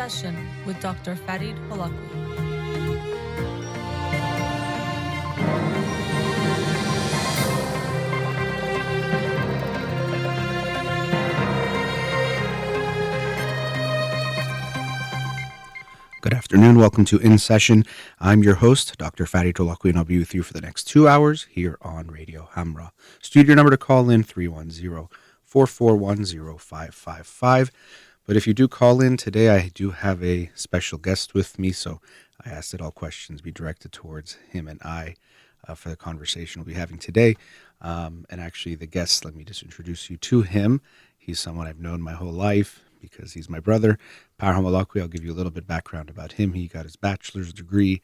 Session with Dr. Farid Holakouee. Good afternoon. Welcome to In Session. I'm your host, Dr. Farid Holakouee, and I'll be with you for the next 2 hours here on Radio Hamra. Studio number to call in, 310-441-0555. But if you do call in today, I do have a special guest with me, so I ask that all questions be directed towards him and I for the conversation we'll be having today. And actually, the guest, let me just introduce you to him. He's someone I've known my whole life, because he's my brother, Parham Holakouee. I'll give you a little bit background about him. He got his bachelor's degree,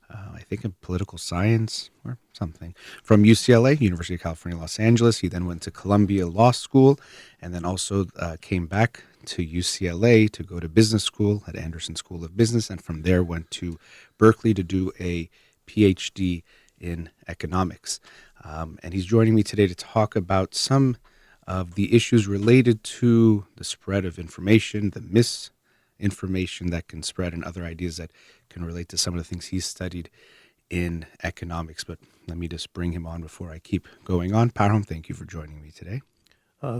I think in political science or something, from UCLA, University of California, Los Angeles. He then went to Columbia Law School and then also came back to UCLA to go to business school at Anderson School of Business, and from there went to Berkeley to do a PhD in economics. And he's joining me today to talk about some of the issues related to the spread of information, the misinformation that can spread, and other ideas that can relate to some of the things he's studied in economics. But let me just bring him on before I keep going on. Parham, thank you for joining me today.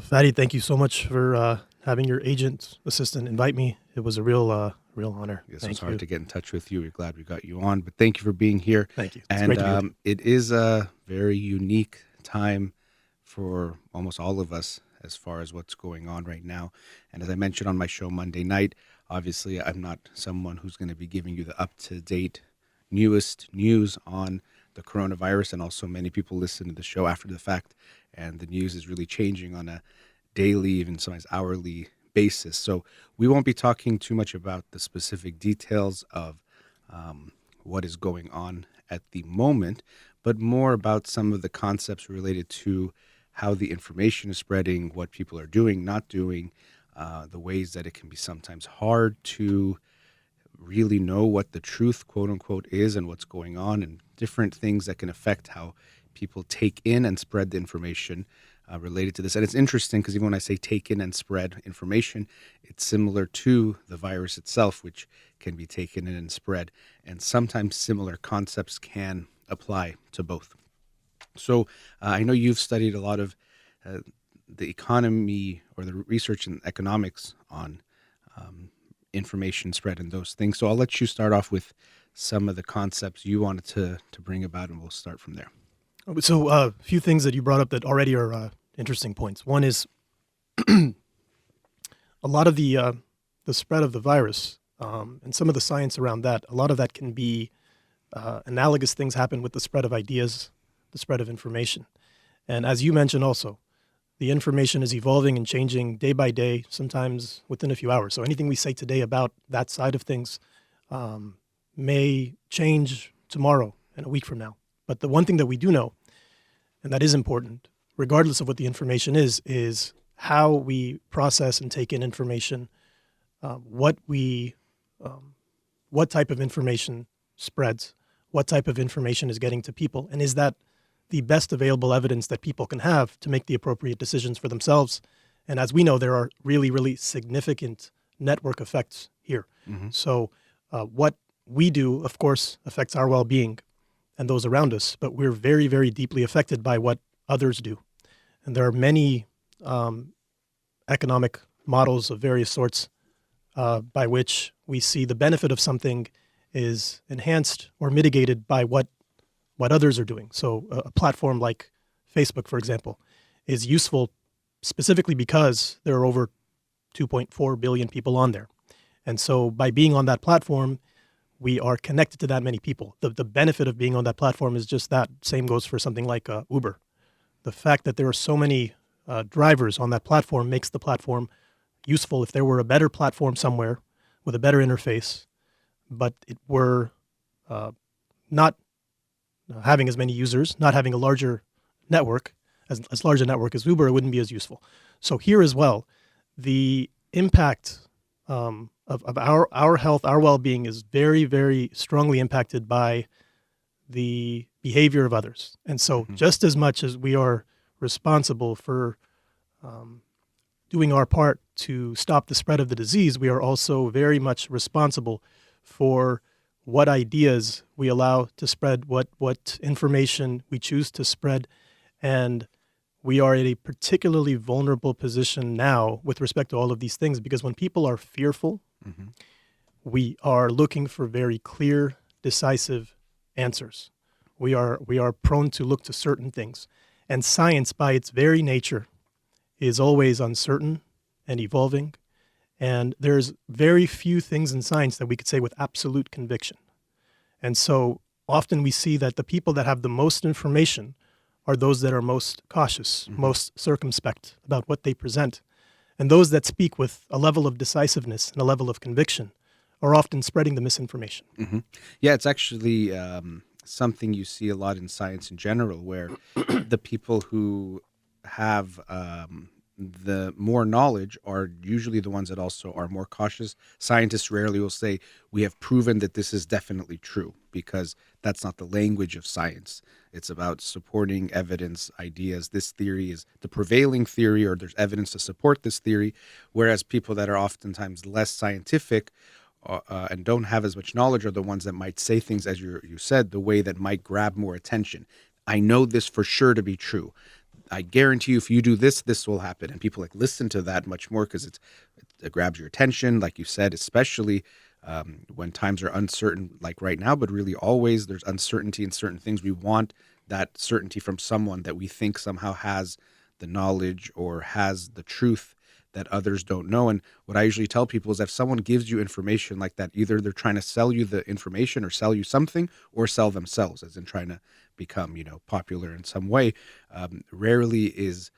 Fatty, thank you so much for having your agent assistant invite me. It was a real honor. Yes, it was hard to get in touch with you. We're glad we got you on, but thank you for being here. Thank you. It's great to be with you. It is a very unique time for almost all of us as far as what's going on right now. And as I mentioned on my show Monday night, obviously I'm not someone who's going to be giving you the up-to-date, newest news on the coronavirus, and also many people listen to the show after the fact, and the news is really changing on a daily, even sometimes hourly basis. So we won't be talking too much about the specific details of what is going on at the moment, but more about some of the concepts related to how the information is spreading, what people are doing, not doing, the ways that it can be sometimes hard to really know what the truth, quote unquote, is and what's going on, and different things that can affect how people take in and spread the information related to this. And it's interesting because even when I say take in and spread information, it's similar to the virus itself, which can be taken in and spread. And sometimes similar concepts can apply to both. So I know you've studied a lot of the economy or the research in economics on information spread and those things. So I'll let you start off with some of the concepts you wanted to bring about, and we'll start from there. So a few things that you brought up that already are interesting points. One is a lot of the spread of the virus and some of the science around that, a lot of that can be analogous things happen with the spread of ideas, the spread of information. And as you mentioned also, the information is evolving and changing day by day, sometimes within a few hours. So anything we say today about that side of things may change tomorrow and a week from now. But the one thing that we do know, and that is important, regardless of what the information is how we process and take in information, what type of information spreads, what type of information is getting to people, and is that the best available evidence that people can have to make the appropriate decisions for themselves. And as we know, there are really, really significant network effects here. Mm-hmm. So what we do, of course, affects our well-being and those around us, but we're very, very deeply affected by what others do. And there are many economic models of various sorts by which we see the benefit of something is enhanced or mitigated by what others are doing. So a platform like Facebook, for example, is useful specifically because there are over 2.4 billion people on there. And so by being on that platform, we are connected to that many people. The benefit of being on that platform is just that. Same goes for something like Uber. The fact that there are so many drivers on that platform makes the platform useful. If there were a better platform somewhere with a better interface, but it were not having as many users, not having a larger network, as large a network as Uber, it wouldn't be as useful. So here as well, the impact of our health, our well-being is very, very strongly impacted by the behavior of others. And so just as much as we are responsible for doing our part to stop the spread of the disease, we are also very much responsible for what ideas we allow to spread, what information we choose to spread. And we are in a particularly vulnerable position now with respect to all of these things, because when people are fearful, we are looking for very clear, decisive answers. We are prone to look to certain things. And science, by its very nature, is always uncertain and evolving. And there's very few things in science that we could say with absolute conviction. And so often we see that the people that have the most information are those that are most cautious, most circumspect about what they present. And those that speak with a level of decisiveness and a level of conviction are often spreading the misinformation. Yeah, it's actually something you see a lot in science in general, where the people who have the more knowledge are usually the ones that also are more cautious. Scientists rarely will say, we have proven that this is definitely true, because that's not the language of science. It's about supporting evidence, ideas. This theory is the prevailing theory, or there's evidence to support this theory. Whereas people that are oftentimes less scientific and don't have as much knowledge are the ones that might say things, as you said, the way that might grab more attention. I know this for sure to be true. I guarantee you, if you do this, this will happen. And people listen to that much more because it grabs your attention, like you said, especially when times are uncertain, like right now, but really always there's uncertainty in certain things. We want that certainty from someone that we think somehow has the knowledge or has the truth that others don't know. And what I usually tell people is, if someone gives you information like that, either they're trying to sell you the information or sell you something, or sell themselves, as in trying to become, popular in some way. Rarely is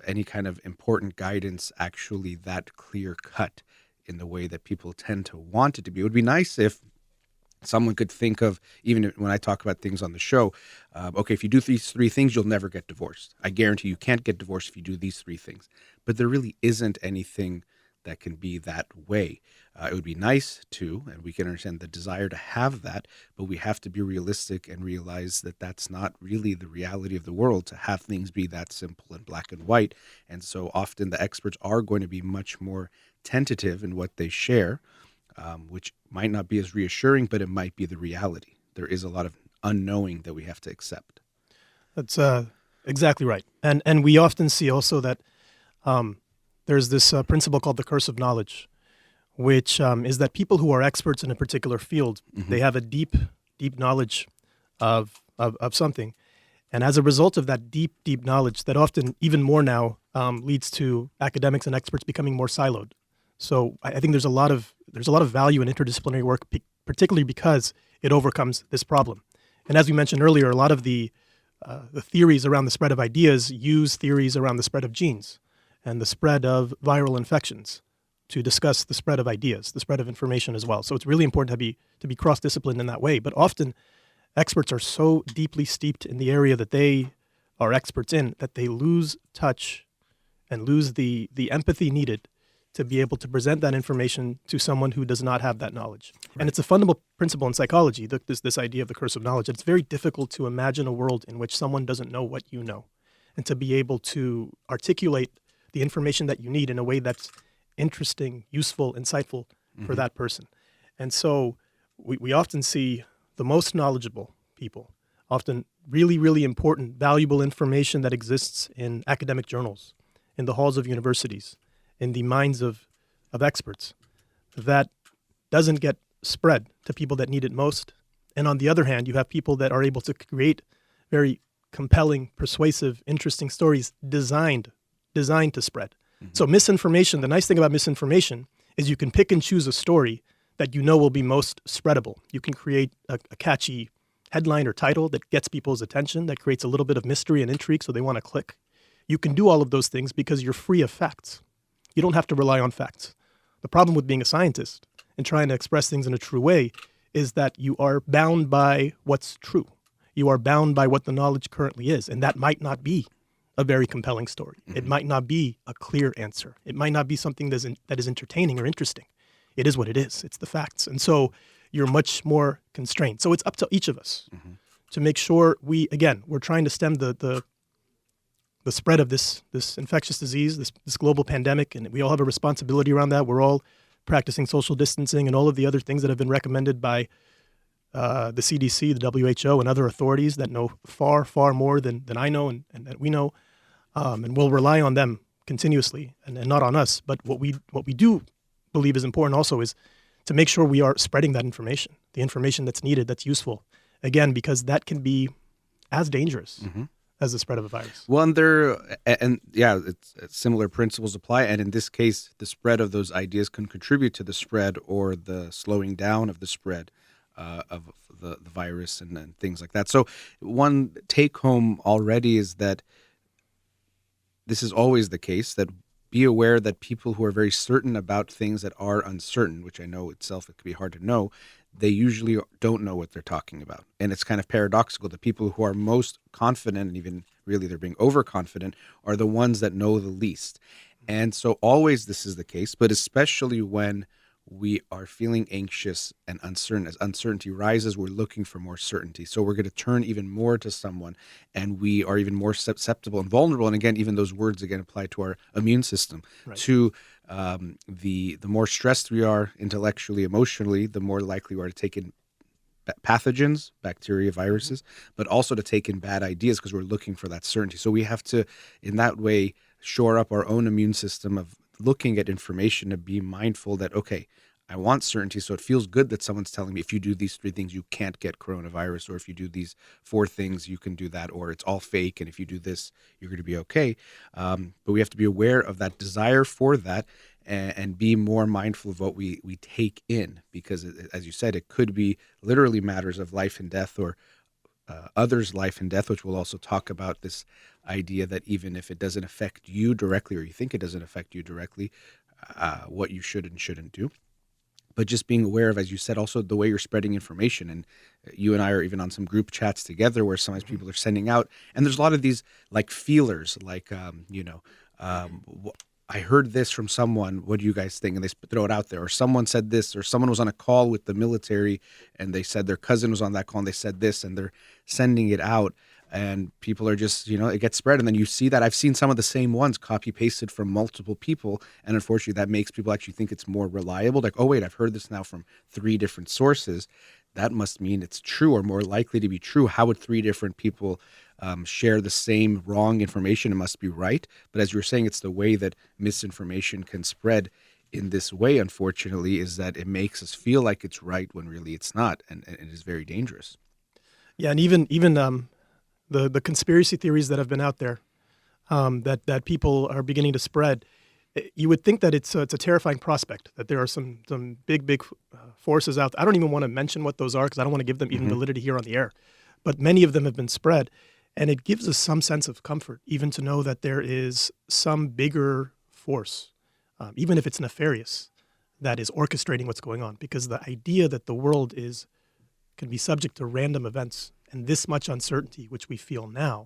any kind of important guidance actually that clear cut in the way that people tend to want it to be. It would be nice if someone could think of, even when I talk about things on the show, okay, if you do these 3 things, you'll never get divorced. I guarantee you can't get divorced if you do these 3 things. But there really isn't anything that can be that way. It would be nice to, and we can understand the desire to have that, but we have to be realistic and realize that that's not really the reality of the world, to have things be that simple and black and white. And so often the experts are going to be much more tentative in what they share, which might not be as reassuring, but it might be the reality. There is a lot of unknowing that we have to accept. That's exactly right. And we often see also that there's this principle called the curse of knowledge, which is that people who are experts in a particular field, they have a deep knowledge of something. And as a result of that deep knowledge, that often even more now leads to academics and experts becoming more siloed. So I think there's a lot of value in interdisciplinary work, particularly because it overcomes this problem. And as we mentioned earlier, a lot of the theories around the spread of ideas use theories around the spread of genes and the spread of viral infections to discuss the spread of ideas, the spread of information as well. So it's really important to be cross-disciplined in that way. But often experts are so deeply steeped in the area that they are experts in that they lose touch and lose the empathy needed to be able to present that information to someone who does not have that knowledge. Right. And it's a fundamental principle in psychology, this idea of the curse of knowledge. It's very difficult to imagine a world in which someone doesn't know what you know, and to be able to articulate the information that you need in a way that's interesting, useful, insightful for that person. And so we often see the most knowledgeable people, often really, really important, valuable information that exists in academic journals, in the halls of universities, in the minds of experts, that doesn't get spread to people that need it most. And on the other hand, you have people that are able to create very compelling, persuasive, interesting stories designed to spread. So misinformation, the nice thing about misinformation is you can pick and choose a story that you know will be most spreadable. You can create a catchy headline or title that gets people's attention, that creates a little bit of mystery and intrigue so they want to click. You can do all of those things because you're free of facts. You don't have to rely on facts. The problem with being a scientist and trying to express things in a true way is that you are bound by what's true. You are bound by what the knowledge currently is, and that might not be a very compelling story. It might not be a clear answer. It might not be something that is entertaining or interesting. It is what it is. It's the facts. And so you're much more constrained. So it's up to each of us to make sure we're trying to stem the the spread of this infectious disease, this global pandemic, and we all have a responsibility around that. We're all practicing social distancing and all of the other things that have been recommended by the CDC, the WHO, and other authorities that know far, far more than I know and that we know, and we'll rely on them continuously and not on us. But what we do believe is important also is to make sure we are spreading that information, the information that's needed, that's useful, again, because that can be as dangerous as the spread of a virus. Well, it's similar principles apply. And in this case, the spread of those ideas can contribute to the spread or the slowing down of the spread of the virus and things like that. So one take home already is that this is always the case, that be aware that people who are very certain about things that are uncertain, which I know itself, it can be hard to know, they usually don't know what they're talking about. And it's kind of paradoxical. The people who are most confident, and even really they're being overconfident, are the ones that know the least. And so always this is the case, but especially when we are feeling anxious and uncertain. As uncertainty rises, we're looking for more certainty. So we're going to turn even more to someone, and we are even more susceptible and vulnerable. And again, even those words again apply to our immune system. Right. To the more stressed we are intellectually, emotionally, the more likely we are to take in pathogens, bacteria, viruses, but also to take in bad ideas because we're looking for that certainty. So we have to, in that way, shore up our own immune system of looking at information, to be mindful that, okay, I want certainty, so it feels good that someone's telling me if you do these 3 things, you can't get coronavirus, or if you do these 4 things, you can do that, or it's all fake, and if you do this, you're going to be okay. But we have to be aware of that desire for that and be more mindful of what we take in, because, as you said, it could be literally matters of life and death, or others' life and death, which we'll also talk about, this idea that even if it doesn't affect you directly, or you think it doesn't affect you directly, what you should and shouldn't do. But just being aware of, as you said, also the way you're spreading information. And you and I are even on some group chats together where sometimes people are sending out, and there's a lot of these like feelers, like, I heard this from someone, what do you guys think? And they throw it out there. Or someone said this, or someone was on a call with the military and they said their cousin was on that call and they said this, and they're sending it out. And people are just, it gets spread. And then you see that. I've seen some of the same ones copy pasted from multiple people. And unfortunately, that makes people actually think it's more reliable. Like, oh, wait, I've heard this now from 3 different sources. That must mean it's true, or more likely to be true. How would 3 different people share the same wrong information? It must be right. But as you were saying, it's the way that misinformation can spread in this way, unfortunately, is that it makes us feel like it's right when really it's not. And it is very dangerous. Yeah, and even the conspiracy theories that have been out there that people are beginning to spread, you would think that it's a terrifying prospect, that there are some big forces out there. I don't even want to mention what those are because I don't want to give them even validity here on the air. But many of them have been spread, and it gives us some sense of comfort, even to know that there is some bigger force, even if it's nefarious, that is orchestrating what's going on. Because the idea that the world can be subject to random events and this much uncertainty, which we feel now,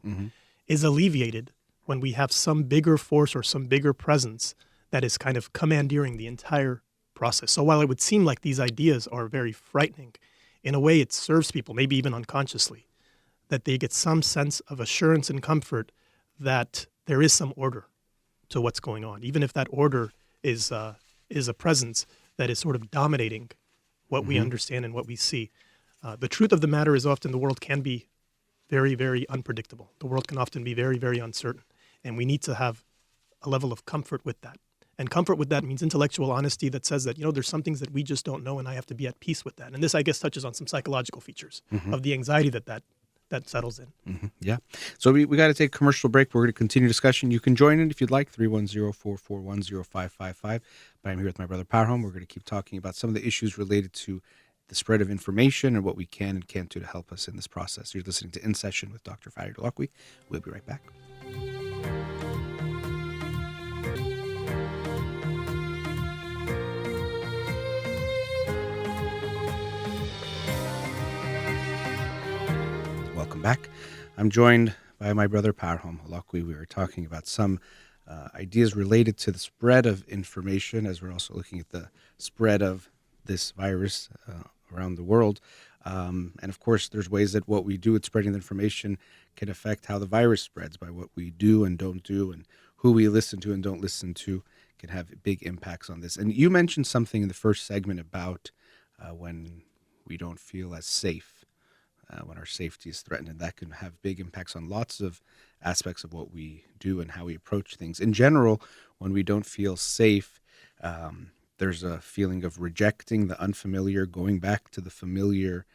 is alleviated when we have some bigger force or some bigger presence that is kind of commandeering the entire process. So while it would seem like these ideas are very frightening, in a way it serves people, maybe even unconsciously, that they get some sense of assurance and comfort that there is some order to what's going on, even if that order is a presence that is sort of dominating what we understand and what we see. The truth of the matter is often the world can be very, very unpredictable. The world can often be very, very uncertain. And we need to have a level of comfort with that. And comfort with that means intellectual honesty that says that, there's some things that we just don't know, and I have to be at peace with that. And this, I guess, touches on some psychological features of the anxiety that settles in. Yeah. So we got to take a commercial break. We're going to continue discussion. You can join in if you'd like, 310-441-0555. But I'm here with my brother Parham. We're going to keep talking about some of the issues related to the spread of information and what we can and can't do to help us in this process. You're listening to In Session with Dr. Farid Holakouee. We'll be right back. Welcome back. I'm joined by my brother Parham Holakouee. We were talking about some ideas related to the spread of information, as we're also looking at the spread of this virus around the world. And of course, there's ways that what we do with spreading the information can affect how the virus spreads by what we do and don't do, and who we listen to and don't listen to can have big impacts on this. And you mentioned something in the first segment about when we don't feel as safe, when our safety is threatened, and that can have big impacts on lots of aspects of what we do and how we approach things. In general, when we don't feel safe, there's a feeling of rejecting the unfamiliar, going back to the familiar,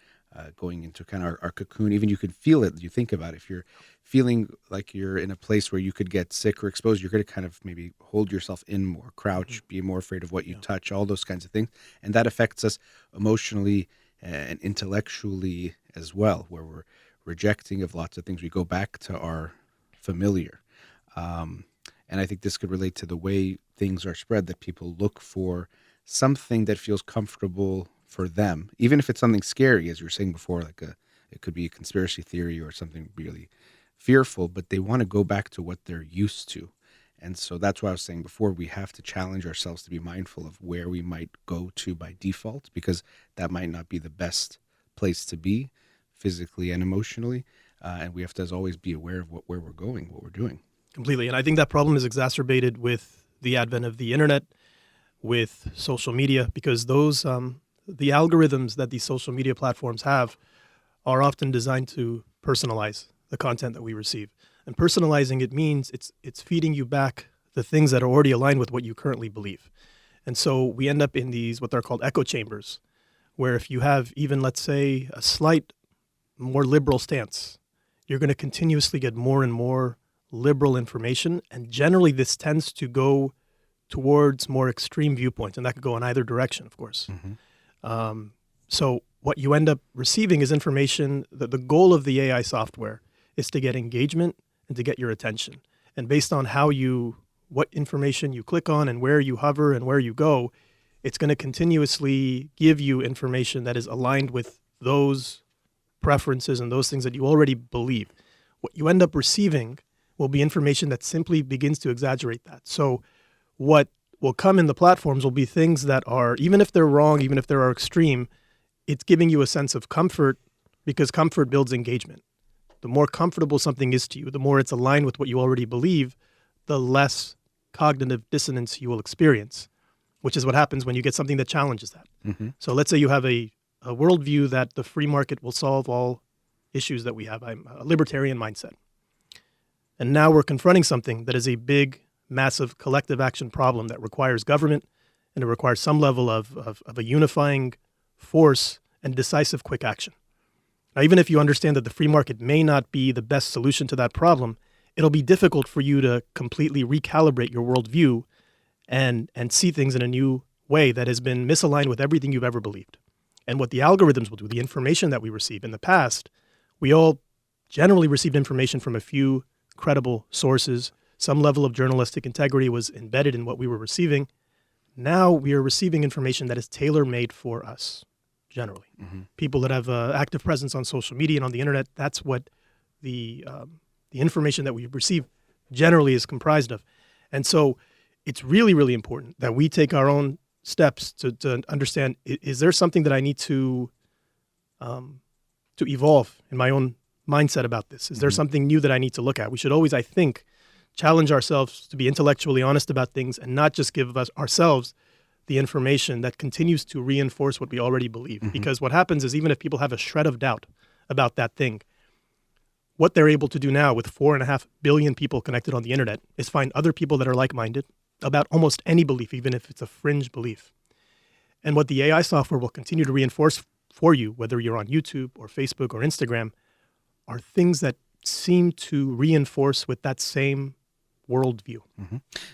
going into kind of our cocoon. Even you can feel it. You think about it. If you're feeling like you're in a place where you could get sick or exposed, you're going to kind of maybe hold yourself in more, crouch, be more afraid of what you touch, all those kinds of things. And that affects us emotionally and intellectually as well, where we're rejecting of lots of things. We go back to our familiar. And I think this could relate to the way things are spread, that people look for something that feels comfortable for them, even if it's something scary, as you were saying before, like it could be a conspiracy theory or something really fearful, but they want to go back to what they're used to. And so that's why I was saying before, we have to challenge ourselves to be mindful of where we might go to by default, because that might not be the best place to be physically and emotionally. And we have to, as always, be aware of where we're going, what we're doing. Completely. And I think that problem is exacerbated with the advent of the internet, with social media, because those the algorithms that these social media platforms have are often designed to personalize the content that we receive. And personalizing it means it's feeding you back the things that are already aligned with what you currently believe. And so we end up in these, what they're called echo chambers, where if you have even, let's say, a slight more liberal stance, you're going to continuously get more and more liberal information. And generally this tends to go towards more extreme viewpoints, and that could go in either direction, of course. So what you end up receiving is information that the goal of the AI software is to get engagement and to get your attention. And based on what information you click on and where you hover and where you go, it's going to continuously give you information that is aligned with those preferences and those things that you already believe. What you end up receiving will be information that simply begins to exaggerate that. So what will come in the platforms will be things that are, even if they're wrong, even if they are extreme, it's giving you a sense of comfort, because comfort builds engagement. The more comfortable something is to you, the more it's aligned with what you already believe, the less cognitive dissonance you will experience, which is what happens when you get something that challenges that. So let's say you have a worldview that the free market will solve all issues that we have. I'm a libertarian mindset. And now we're confronting something that is a big, massive collective action problem that requires government, and it requires some level of a unifying force and decisive quick action. Now, even if you understand that the free market may not be the best solution to that problem, it'll be difficult for you to completely recalibrate your worldview and see things in a new way that has been misaligned with everything you've ever believed. And what the algorithms will do, the information that we receive in the past, we all generally received information from a few credible sources. Some level of journalistic integrity was embedded in what we were receiving. Now we are receiving information that is tailor-made for us, generally. People that have active presence on social media and on the internet, that's what the information that we receive generally is comprised of. And so it's really, really important that we take our own steps to understand, is there something that I need to evolve in my own mindset about this? Is there something new that I need to look at? We should always, I think, challenge ourselves to be intellectually honest about things and not just give ourselves the information that continues to reinforce what we already believe. Because what happens is, even if people have a shred of doubt about that thing, what they're able to do now with 4.5 billion people connected on the internet is find other people that are like-minded about almost any belief, even if it's a fringe belief. And what the AI software will continue to reinforce for you, whether you're on YouTube or Facebook or Instagram, are things that seem to reinforce with that same worldview.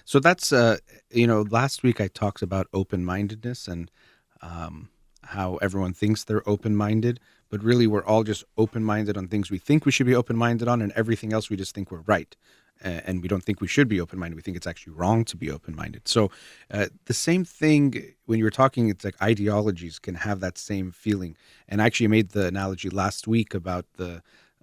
So that's, last week I talked about open-mindedness and how everyone thinks they're open-minded, but really we're all just open-minded on things we think we should be open-minded on, and everything else we just think we're right. And we don't think we should be open-minded. We think it's actually wrong to be open-minded. So the same thing when you were talking, it's like ideologies can have that same feeling. And I actually made the analogy last week about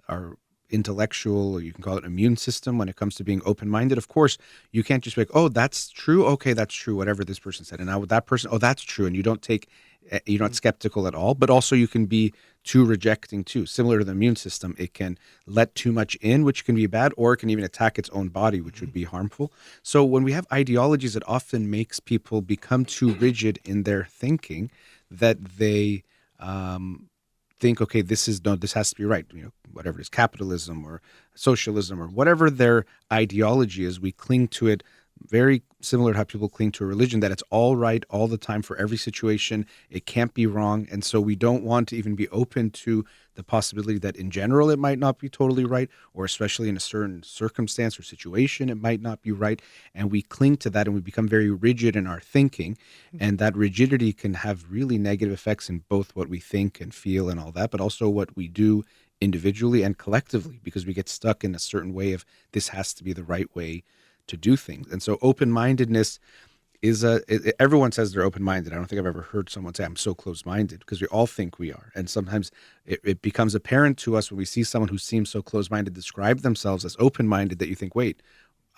our intellectual, or you can call it immune system when it comes to being open-minded. Of course, you can't just be like, oh, that's true. Okay, that's true. Whatever this person said. And now with that person, oh, that's true. And you're not skeptical at all, but also you can be too rejecting too. Similar to the immune system, it can let too much in, which can be bad, or it can even attack its own body, which would be harmful. So when we have ideologies, it often makes people become too rigid in their thinking that they think, okay, this has to be right. Whatever it is, capitalism or socialism or whatever their ideology is, we cling to it. Very similar to how people cling to a religion, that it's all right all the time for every situation. It can't be wrong. And so we don't want to even be open to the possibility that in general it might not be totally right, or especially in a certain circumstance or situation, it might not be right. And we cling to that and we become very rigid in our thinking. And that rigidity can have really negative effects in both what we think and feel and all that, but also what we do individually and collectively, because we get stuck in a certain way of this has to be the right way to do things. And so open-mindedness is everyone says they're open-minded. I don't think I've ever heard someone say I'm so closed-minded, because we all think we are. And sometimes it becomes apparent to us when we see someone who seems so closed-minded describe themselves as open-minded that you think, wait,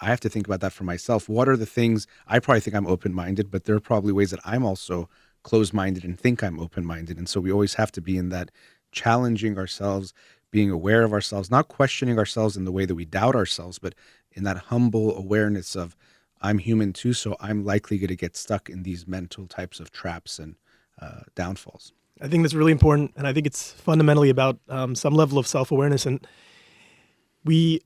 I have to think about that for myself. What are the things? I probably think I'm open-minded, but there are probably ways that I'm also closed-minded and think I'm open-minded. And so we always have to be in that challenging ourselves, being aware of ourselves, not questioning ourselves in the way that we doubt ourselves, but in that humble awareness of I'm human too, so I'm likely going to get stuck in these mental types of traps and downfalls. I think that's really important, and I think it's fundamentally about some level of self-awareness. And in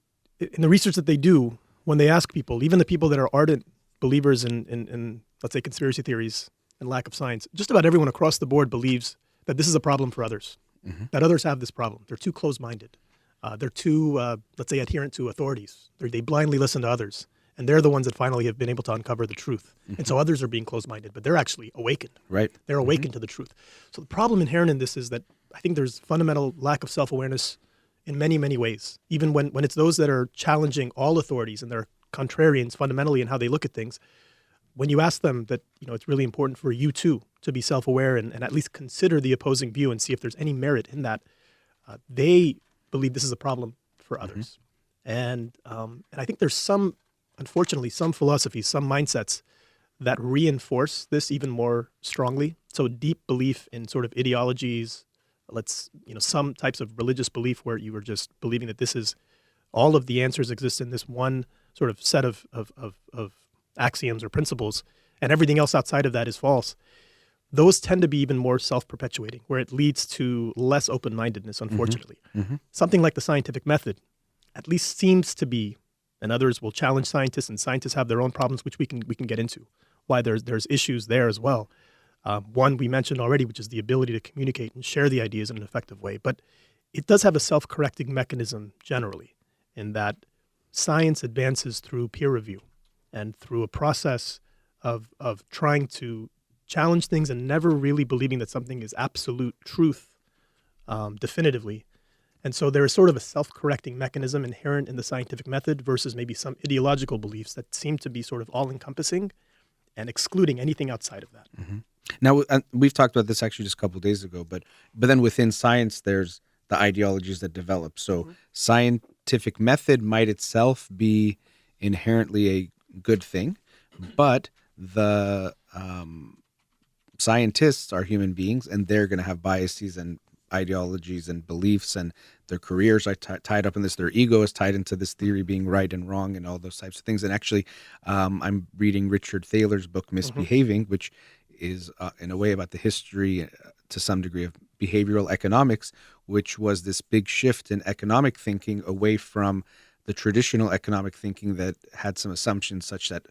the research that they do, when they ask people, even the people that are ardent believers in let's say, conspiracy theories and lack of science, just about everyone across the board believes that this is a problem for others, that others have this problem. They're too close-minded. They're too, let's say, adherent to authorities. They blindly listen to others. And they're the ones that finally have been able to uncover the truth. And so others are being closed-minded, but they're actually awakened. Right. They're awakened to the truth. So the problem inherent in this is that I think there's fundamental lack of self-awareness in many, many ways. Even when it's those that are challenging all authorities and they're contrarians fundamentally in how they look at things, when you ask them that, it's really important for you too to be self-aware and at least consider the opposing view and see if there's any merit in that, they believe this is a problem for others. And I think there's unfortunately, some philosophies, some mindsets that reinforce this even more strongly. So deep belief in sort of ideologies, some types of religious belief where you are just believing that this is all of the answers exist in this one sort of set of axioms or principles, and everything else outside of that is false. Those tend to be even more self-perpetuating, where it leads to less open-mindedness, unfortunately. Something like the scientific method at least seems to be, and others will challenge scientists, and scientists have their own problems, which we can get into, why there's issues there as well. One we mentioned already, which is the ability to communicate and share the ideas in an effective way. But it does have a self-correcting mechanism generally, in that science advances through peer review and through a process of trying to challenge things and never really believing that something is absolute truth definitively. And so there is sort of a self-correcting mechanism inherent in the scientific method versus maybe some ideological beliefs that seem to be sort of all-encompassing and excluding anything outside of that. Now, we've talked about this actually just a couple of days ago, but then within science, there's the ideologies that develop. So scientific method might itself be inherently a good thing, but the scientists are human beings, and they're going to have biases and ideologies and beliefs, and their careers are tied up in this. Their ego is tied into this theory being right and wrong and all those types of things. And actually, I'm reading Richard Thaler's book, Misbehaving, which is in a way about the history to some degree of behavioral economics, which was this big shift in economic thinking away from the traditional economic thinking that had some assumptions such that,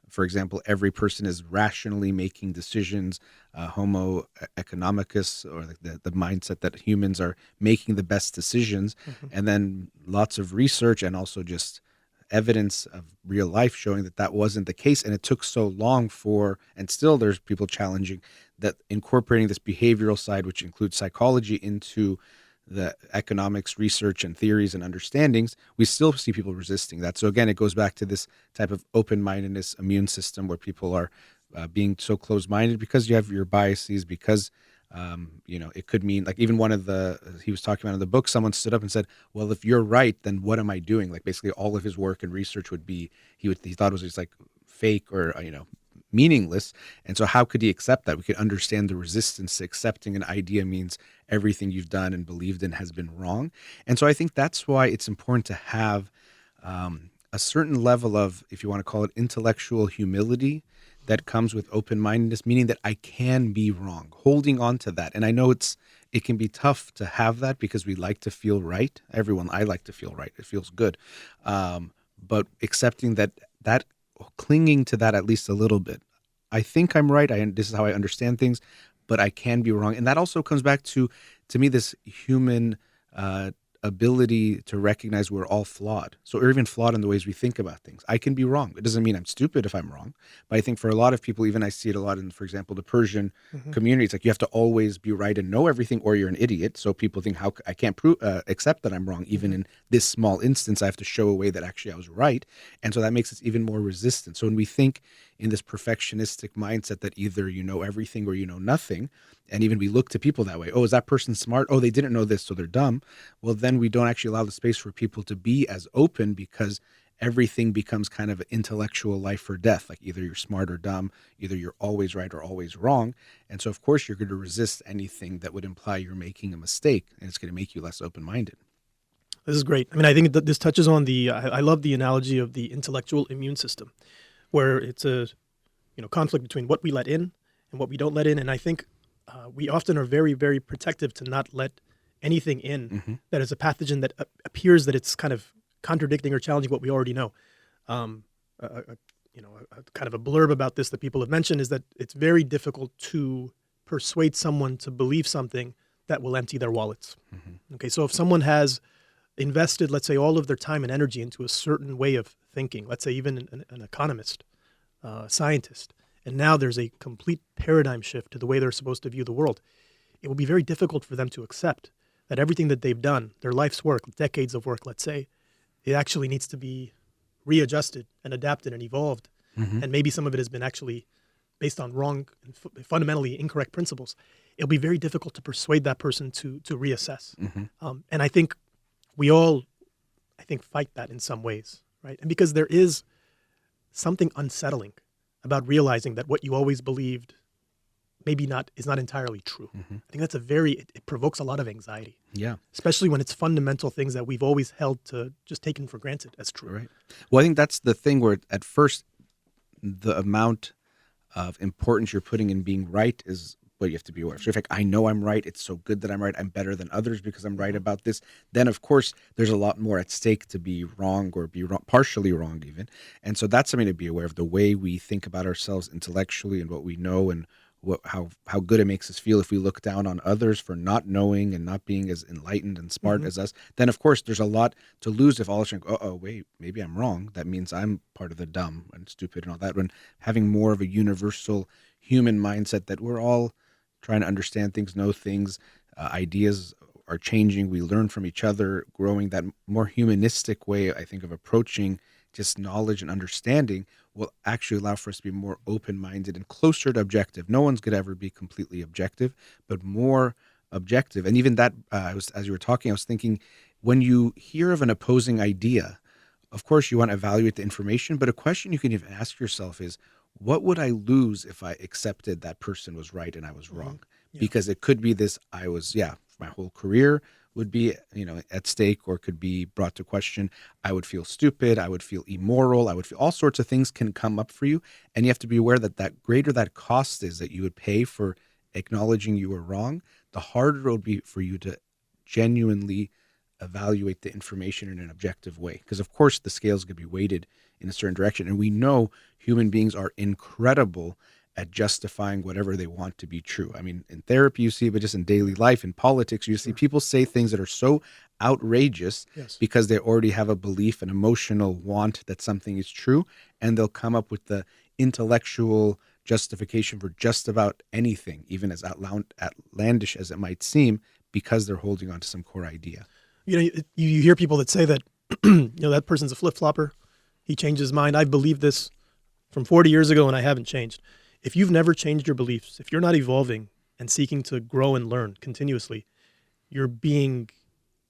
for example, every person is rationally making decisions, homo economicus, or the mindset that humans are making the best decisions, and then lots of research and also just evidence of real life showing that wasn't the case. And it took so long and still there's people challenging that incorporating this behavioral side, which includes psychology, into the economics research and theories and understandings, we still see people resisting that. So again, it goes back to this type of open-mindedness immune system where people are being so closed-minded because you have your biases, because It could mean like even one of he was talking about in the book, someone stood up and said, well, if you're right, then what am I doing? Like basically all of his work and research would be, he thought it was just like fake or, meaningless. And so how could he accept that? We could understand the resistance to accepting an idea means everything you've done and believed in has been wrong. And so I think that's why it's important to have a certain level of, if you want to call it, intellectual humility that comes with open-mindedness, meaning that I can be wrong, holding on to that. And I know it can be tough to have that because we like to feel right. I like to feel right. It feels good. But accepting that clinging to that at least a little bit. I think I'm right. This is how I understand things, but I can be wrong. And that also comes back to me, this human ability to recognize we're all flawed. So we're even flawed in the ways we think about things. I can be wrong. It doesn't mean I'm stupid if I'm wrong. But I think for a lot of people, even I see it a lot in, for example, the Persian community, it's like you have to always be right and know everything or you're an idiot. So people think, how I can't accept that I'm wrong. Even in this small instance, I have to show a way that actually I was right. And so that makes us even more resistant. So when we think in this perfectionistic mindset that either you know everything or you know nothing, and even we look to people that way. Oh, is that person smart? Oh, they didn't know this, so they're dumb. Well, then we don't actually allow the space for people to be as open because everything becomes kind of an intellectual life or death. Like either you're smart or dumb, either you're always right or always wrong. And so, of course, you're going to resist anything that would imply you're making a mistake, and it's going to make you less open-minded. This is great. I mean, I think that this touches on I love the analogy of the intellectual immune system, where it's a conflict between what we let in and what we don't let in. And I think we often are very, very protective to not let anything in that is a pathogen that appears that it's kind of contradicting or challenging what we already know. Kind of a blurb about this that people have mentioned is that it's very difficult to persuade someone to believe something that will empty their wallets. Okay, so if someone has invested, let's say, all of their time and energy into a certain way of thinking, let's say even an economist, scientist, and now there's a complete paradigm shift to the way they're supposed to view the world, it will be very difficult for them to accept that everything that they've done, their life's work, decades of work, let's say, it actually needs to be readjusted and adapted and evolved. And maybe some of it has been actually based on wrong and fundamentally incorrect principles. It'll be very difficult to persuade that person to reassess. And I think we all, fight that in some ways, right? And because there is something unsettling about realizing that what you always believed is not entirely true. I think that's it provokes a lot of anxiety. Yeah. Especially when it's fundamental things that we've always held to just taken for granted as true. Right. Well, I think that's the thing where at first the amount of importance you're putting in being right is what you have to be aware of. So if I know I'm right, it's so good that I'm right, I'm better than others because I'm right about this, then of course there's a lot more at stake to be wrong or be wrong, partially wrong even. And so that's something to be aware of, the way we think about ourselves intellectually and what we know and how good it makes us feel if we look down on others for not knowing and not being as enlightened and smart as us. Then of course there's a lot to lose if all of a sudden, wait, maybe I'm wrong. That means I'm part of the dumb and stupid and all that. When having more of a universal human mindset that we're all trying to understand things, know things, ideas are changing, we learn from each other, growing, that more humanistic way, I think, of approaching just knowledge and understanding will actually allow for us to be more open-minded and closer to objective. No one's going to ever be completely objective, but more objective. And even that, as you were talking, I was thinking, when you hear of an opposing idea, of course you want to evaluate the information, but a question you can even ask yourself is, what would I lose if I accepted that person was right and I was wrong? Yeah. Because it could be this, my whole career would be, at stake, or could be brought to question. I would feel stupid. I would feel immoral. I would feel all sorts of things can come up for you. And you have to be aware that greater that cost is that you would pay for acknowledging you were wrong, the harder it would be for you to genuinely evaluate the information in an objective way. Because of course the scales could be weighted in a certain direction. And we know human beings are incredible at justifying whatever they want to be true. I mean, in therapy you see, but just in daily life, in politics, you see people say things that are so outrageous because they already have a belief, an emotional want that something is true, and they'll come up with the intellectual justification for just about anything, even as outlandish as it might seem, because they're holding on to some core idea. You hear people that say that, that person's a flip-flopper. He changed his mind. I've believed this from 40 years ago and I haven't changed. If you've never changed your beliefs, if you're not evolving and seeking to grow and learn continuously, you're being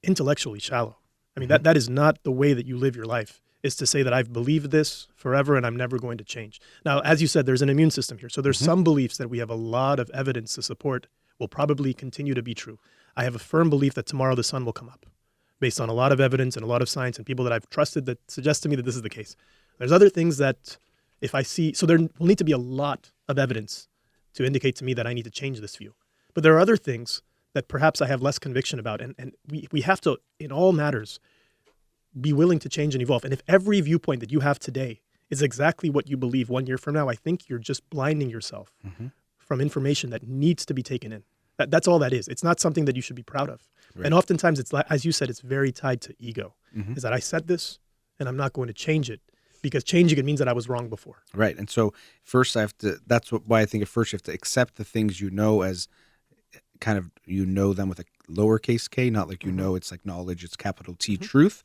intellectually shallow. I mean, that is not the way that you live your life, is to say that I've believed this forever and I'm never going to change. Now, as you said, there's an immune system here. So there's some beliefs that we have a lot of evidence to support will probably continue to be true. I have a firm belief that tomorrow the sun will come up based on a lot of evidence and a lot of science and people that I've trusted that suggest to me that this is the case. There's other things that if I see, so there will need to be a lot of evidence to indicate to me that I need to change this view. But there are other things that perhaps I have less conviction about. And we have to, in all matters, be willing to change and evolve. And if every viewpoint that you have today is exactly what you believe 1 year from now, I think you're just blinding yourself from information that needs to be taken in. That's all that is. It's not something that you should be proud of. Right. And oftentimes, it's like, as you said, it's very tied to ego. Is that I said this and I'm not going to change it, because changing it means that I was wrong before. Right. And so first I have to, why I think at first you have to accept the things you know as kind of, you know them with a lowercase k, not like, you know, it's like knowledge, it's capital T truth,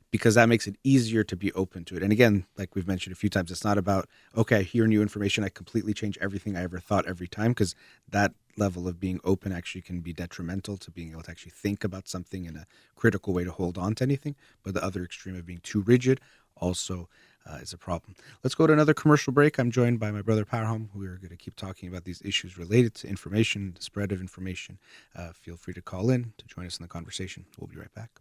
because that makes it easier to be open to it. And again, like we've mentioned a few times, it's not about, okay, I hear new information, I completely change everything I ever thought every time, because that level of being open actually can be detrimental to being able to actually think about something in a critical way to hold on to anything. But the other extreme of being too rigid also is a problem. Let's go to another commercial break. I'm joined by my brother Parham. We are going to keep talking about these issues related to information, the spread of information. Feel free to call in to join us in the conversation. We'll be right back.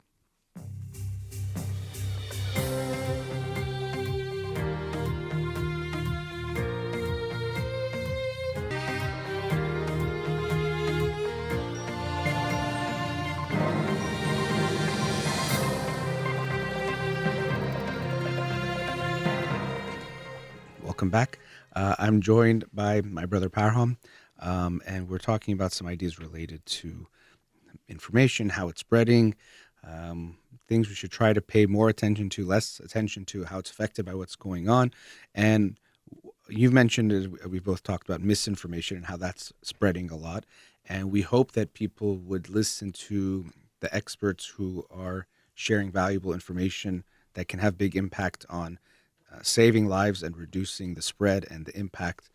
Welcome back. I'm joined by my brother Parham, and we're talking about some ideas related to information, how it's spreading, things we should try to pay more attention to, less attention to, how it's affected by what's going on. And you've mentioned, as we've both talked about, misinformation and how that's spreading a lot. And we hope that people would listen to the experts who are sharing valuable information that can have big impact on saving lives and reducing the spread and the impact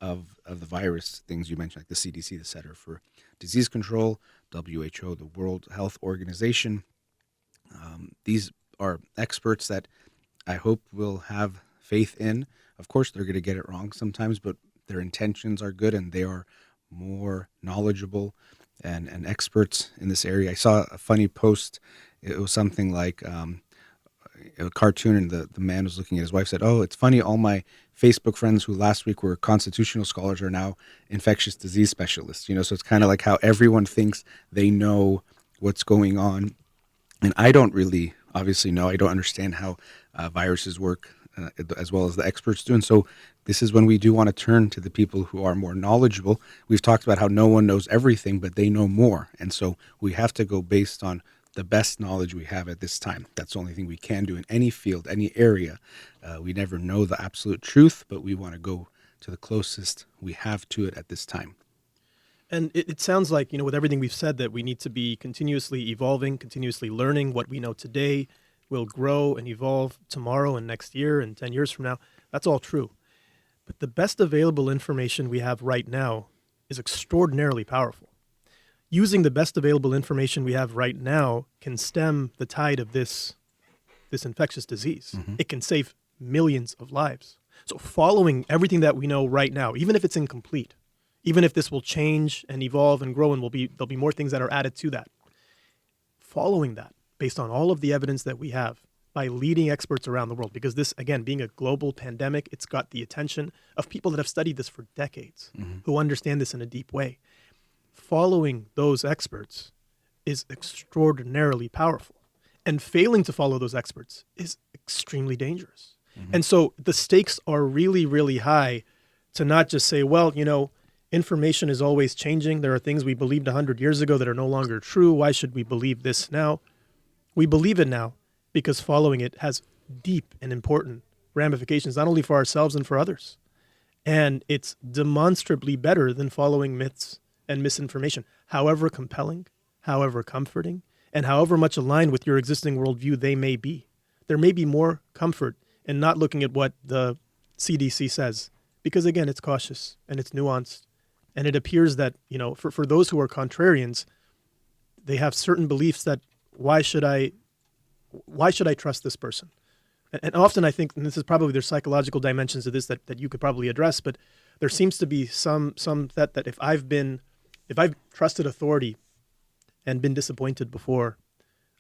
of the virus, things you mentioned, like the CDC, the Center for Disease Control, WHO, the World Health Organization. These are experts that I hope will have faith in. Of course, they're going to get it wrong sometimes, but their intentions are good and they are more knowledgeable and experts in this area. I saw a funny post. It was something like a cartoon, and the man was looking at his wife, said, "Oh, it's funny, all my Facebook friends who last week were constitutional scholars are now infectious disease specialists." You know, so it's kind of like how everyone thinks they know what's going on. And I don't really, obviously, know. I don't understand how viruses work as well as the experts do. And so this is when we do want to turn to the people who are more knowledgeable. We've talked about how no one knows everything, but they know more. And so we have to go based on the best knowledge we have at this time. That's the only thing we can do in any field, any area. We never know the absolute truth, but we want to go to the closest we have to it at this time. And it sounds like, you know, with everything we've said, that we need to be continuously evolving, continuously learning. What we know today will grow and evolve tomorrow and next year and 10 years from now. That's all true. But the best available information we have right now is extraordinarily powerful. Using the best available information we have right now can stem the tide of this infectious disease. It can save millions of lives. So following everything that we know right now, even if it's incomplete, even if this will change and evolve and grow and there'll be more things that are added to that, following that based on all of the evidence that we have by leading experts around the world, because this, again, being a global pandemic, it's got the attention of people that have studied this for decades, who understand this in a deep way. Following those experts is extraordinarily powerful, and failing to follow those experts is extremely dangerous. And so the stakes are really, really high to not just say, well, you know, information is always changing. There are things we believed 100 years ago that are no longer true. Why should we believe this now? We believe it now because following it has deep and important ramifications, not only for ourselves and for others. And it's demonstrably better than following myths and misinformation, however compelling, however comforting, and however much aligned with your existing worldview they may be. There may be more comfort in not looking at what the CDC says, because again, it's cautious and it's nuanced And it appears that, for those who are contrarians, they have certain beliefs that why should I trust this person? And often I think, and this is probably there's psychological dimensions to this that you could probably address, but there seems to be some that if I've trusted authority and been disappointed before,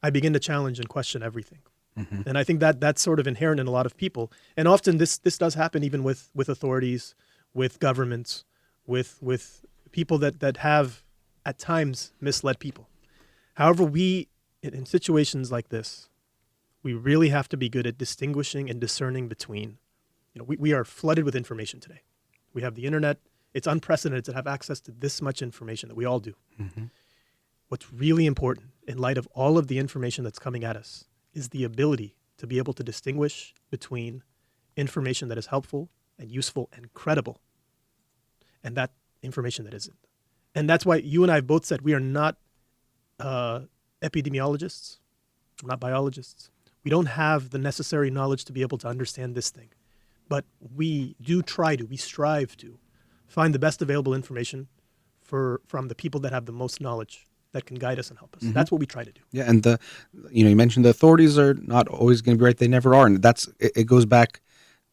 I begin to challenge and question everything. Mm-hmm. And I think that that's sort of inherent in a lot of people. And often this does happen even with authorities, with governments, with people that have at times misled people. However, in situations like this, we really have to be good at distinguishing and discerning between, we are flooded with information today. We have the internet. It's unprecedented to have access to this much information that we all do. Mm-hmm. What's really important in light of all of the information that's coming at us is the ability to be able to distinguish between information that is helpful and useful and credible and that information that isn't. And that's why you and I have both said we are not epidemiologists, not biologists. We don't have the necessary knowledge to be able to understand this thing. But we strive to find the best available information from the people that have the most knowledge that can guide us and help us. Mm-hmm. That's what we try to do. Yeah, and you mentioned the authorities are not always going to be right. They never are, and it goes back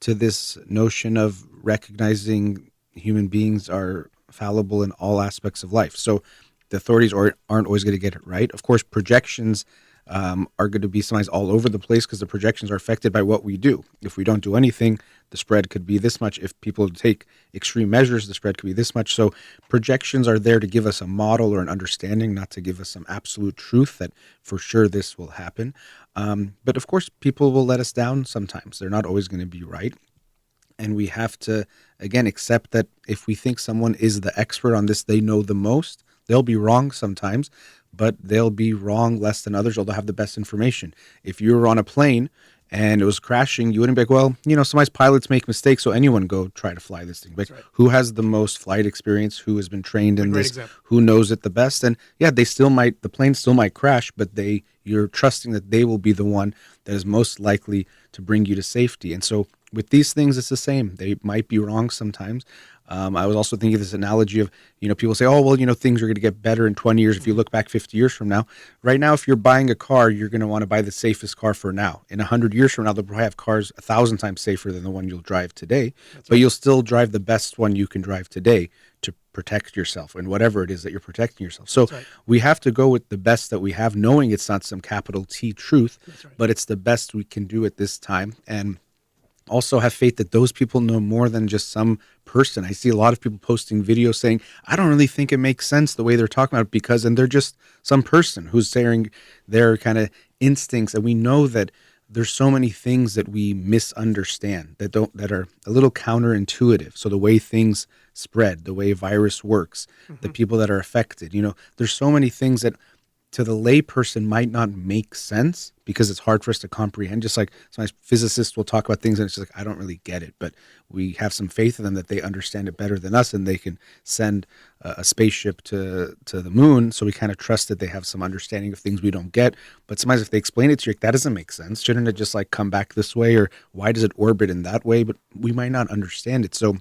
to this notion of recognizing human beings are fallible in all aspects of life. So the authorities aren't always going to get it right. Of course, projections are going to be sometimes all over the place because the projections are affected by what we do. If we don't do anything, the spread could be this much. If people take extreme measures, the spread could be this much. So projections are there to give us a model or an understanding, not to give us some absolute truth that for sure this will happen. But of course, people will let us down sometimes. They're not always going to be right. And we have to, again, accept that if we think someone is the expert on this, they know the most, they'll be wrong sometimes, but they'll be wrong less than others, or they'll have the best information. If you were on a plane and it was crashing, you wouldn't be like, well, sometimes pilots make mistakes, so anyone go try to fly this thing. But right. Who has the most flight experience? Who has been trained in this? Example. Who knows it the best? And yeah, the plane still might crash, but you're trusting that they will be the one that is most likely to bring you to safety. And so with these things, it's the same. They might be wrong sometimes. I was also thinking of this analogy of, people say, oh, well, things are going to get better in 20 years if you look back 50 years from now. Right now, if you're buying a car, you're going to want to buy the safest car for now. In 100 years from now, they'll probably have cars 1,000 times safer than the one you'll drive today. But you'll still drive the best one you can drive today to protect yourself and whatever it is that you're protecting yourself. So we have to go with the best that we have, knowing it's not some capital T truth, but it's the best we can do at this time. And also have faith that those people know more than just some person. I see a lot of people posting videos saying, I don't really think it makes sense the way they're talking about it and they're just some person who's sharing their kind of instincts. And we know that there's so many things that we misunderstand that are a little counterintuitive. So the way things spread, the way a virus works, the people that are affected, there's so many things that to the lay person might not make sense because it's hard for us to comprehend. Just like sometimes physicists will talk about things and it's just like, I don't really get it, but we have some faith in them that they understand it better than us and they can send a spaceship to the moon. So we kind of trust that they have some understanding of things we don't get. But sometimes if they explain it to you, like, that doesn't make sense. Shouldn't it just like come back this way? Or why does it orbit in that way? But we might not understand it. So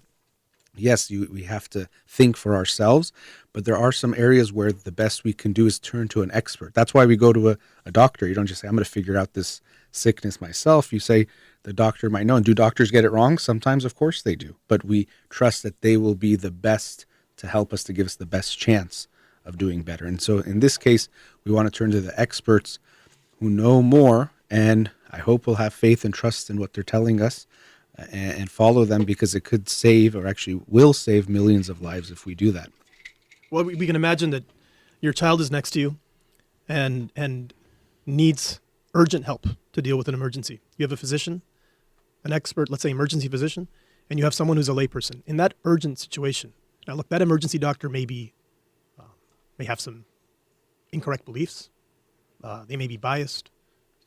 yes, we have to think for ourselves, but there are some areas where the best we can do is turn to an expert. That's why we go to a doctor. You don't just say, I'm going to figure out this sickness myself. You say, the doctor might know. And do doctors get it wrong? Sometimes, of course they do. But we trust that they will be the best to help us, to give us the best chance of doing better. And so in this case, we want to turn to the experts who know more, and I hope we'll have faith and trust in what they're telling us and follow them, because it could save, or actually will save, millions of lives if we do that. Well, we can imagine that your child is next to you and needs urgent help to deal with an emergency. You have a physician, an expert, let's say emergency physician, and you have someone who's a layperson. In that urgent situation, now look, that emergency doctor may have some incorrect beliefs. They may be biased.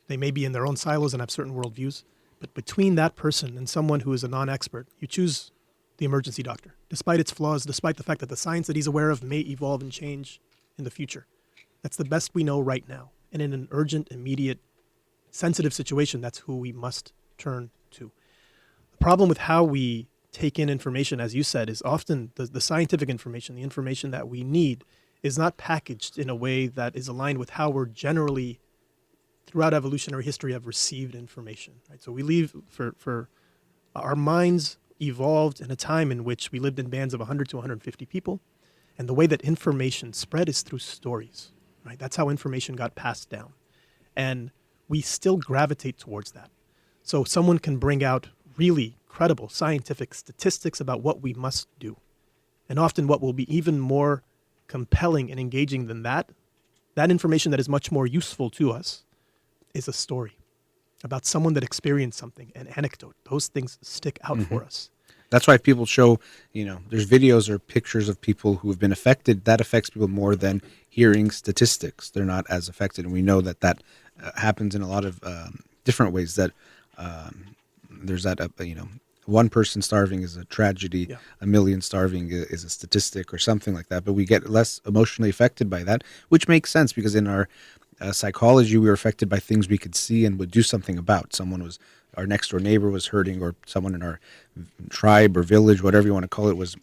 They may be in their own silos and have certain worldviews. But between that person and someone who is a non-expert, you choose the emergency doctor, despite its flaws, despite the fact that the science that he's aware of may evolve and change in the future. That's the best we know right now. And in an urgent, immediate, sensitive situation, that's who we must turn to. The problem with how we take in information, as you said, is often the scientific information, the information that we need, is not packaged in a way that is aligned with how we're generally, throughout evolutionary history, have received information. Right? So we leave for our minds evolved in a time in which we lived in bands of 100 to 150 people, and the way that information spread is through stories. Right? That's how information got passed down, and we still gravitate towards that. So someone can bring out really credible scientific statistics about what we must do. And often what will be even more compelling and engaging than that information that is much more useful to us, is a story about someone that experienced something, an anecdote. Those things stick out for us. That's why people show, there's videos or pictures of people who have been affected. That affects people more than hearing statistics. They're not as affected. And we know that happens in a lot of different ways, that there's that, one person starving is a tragedy. Yeah. A million starving is a statistic or something like that. But we get less emotionally affected by that, which makes sense because in our psychology, we were affected by things we could see and would do something about. Our next door neighbor was hurting, or someone in our tribe or village, whatever you want to call it, was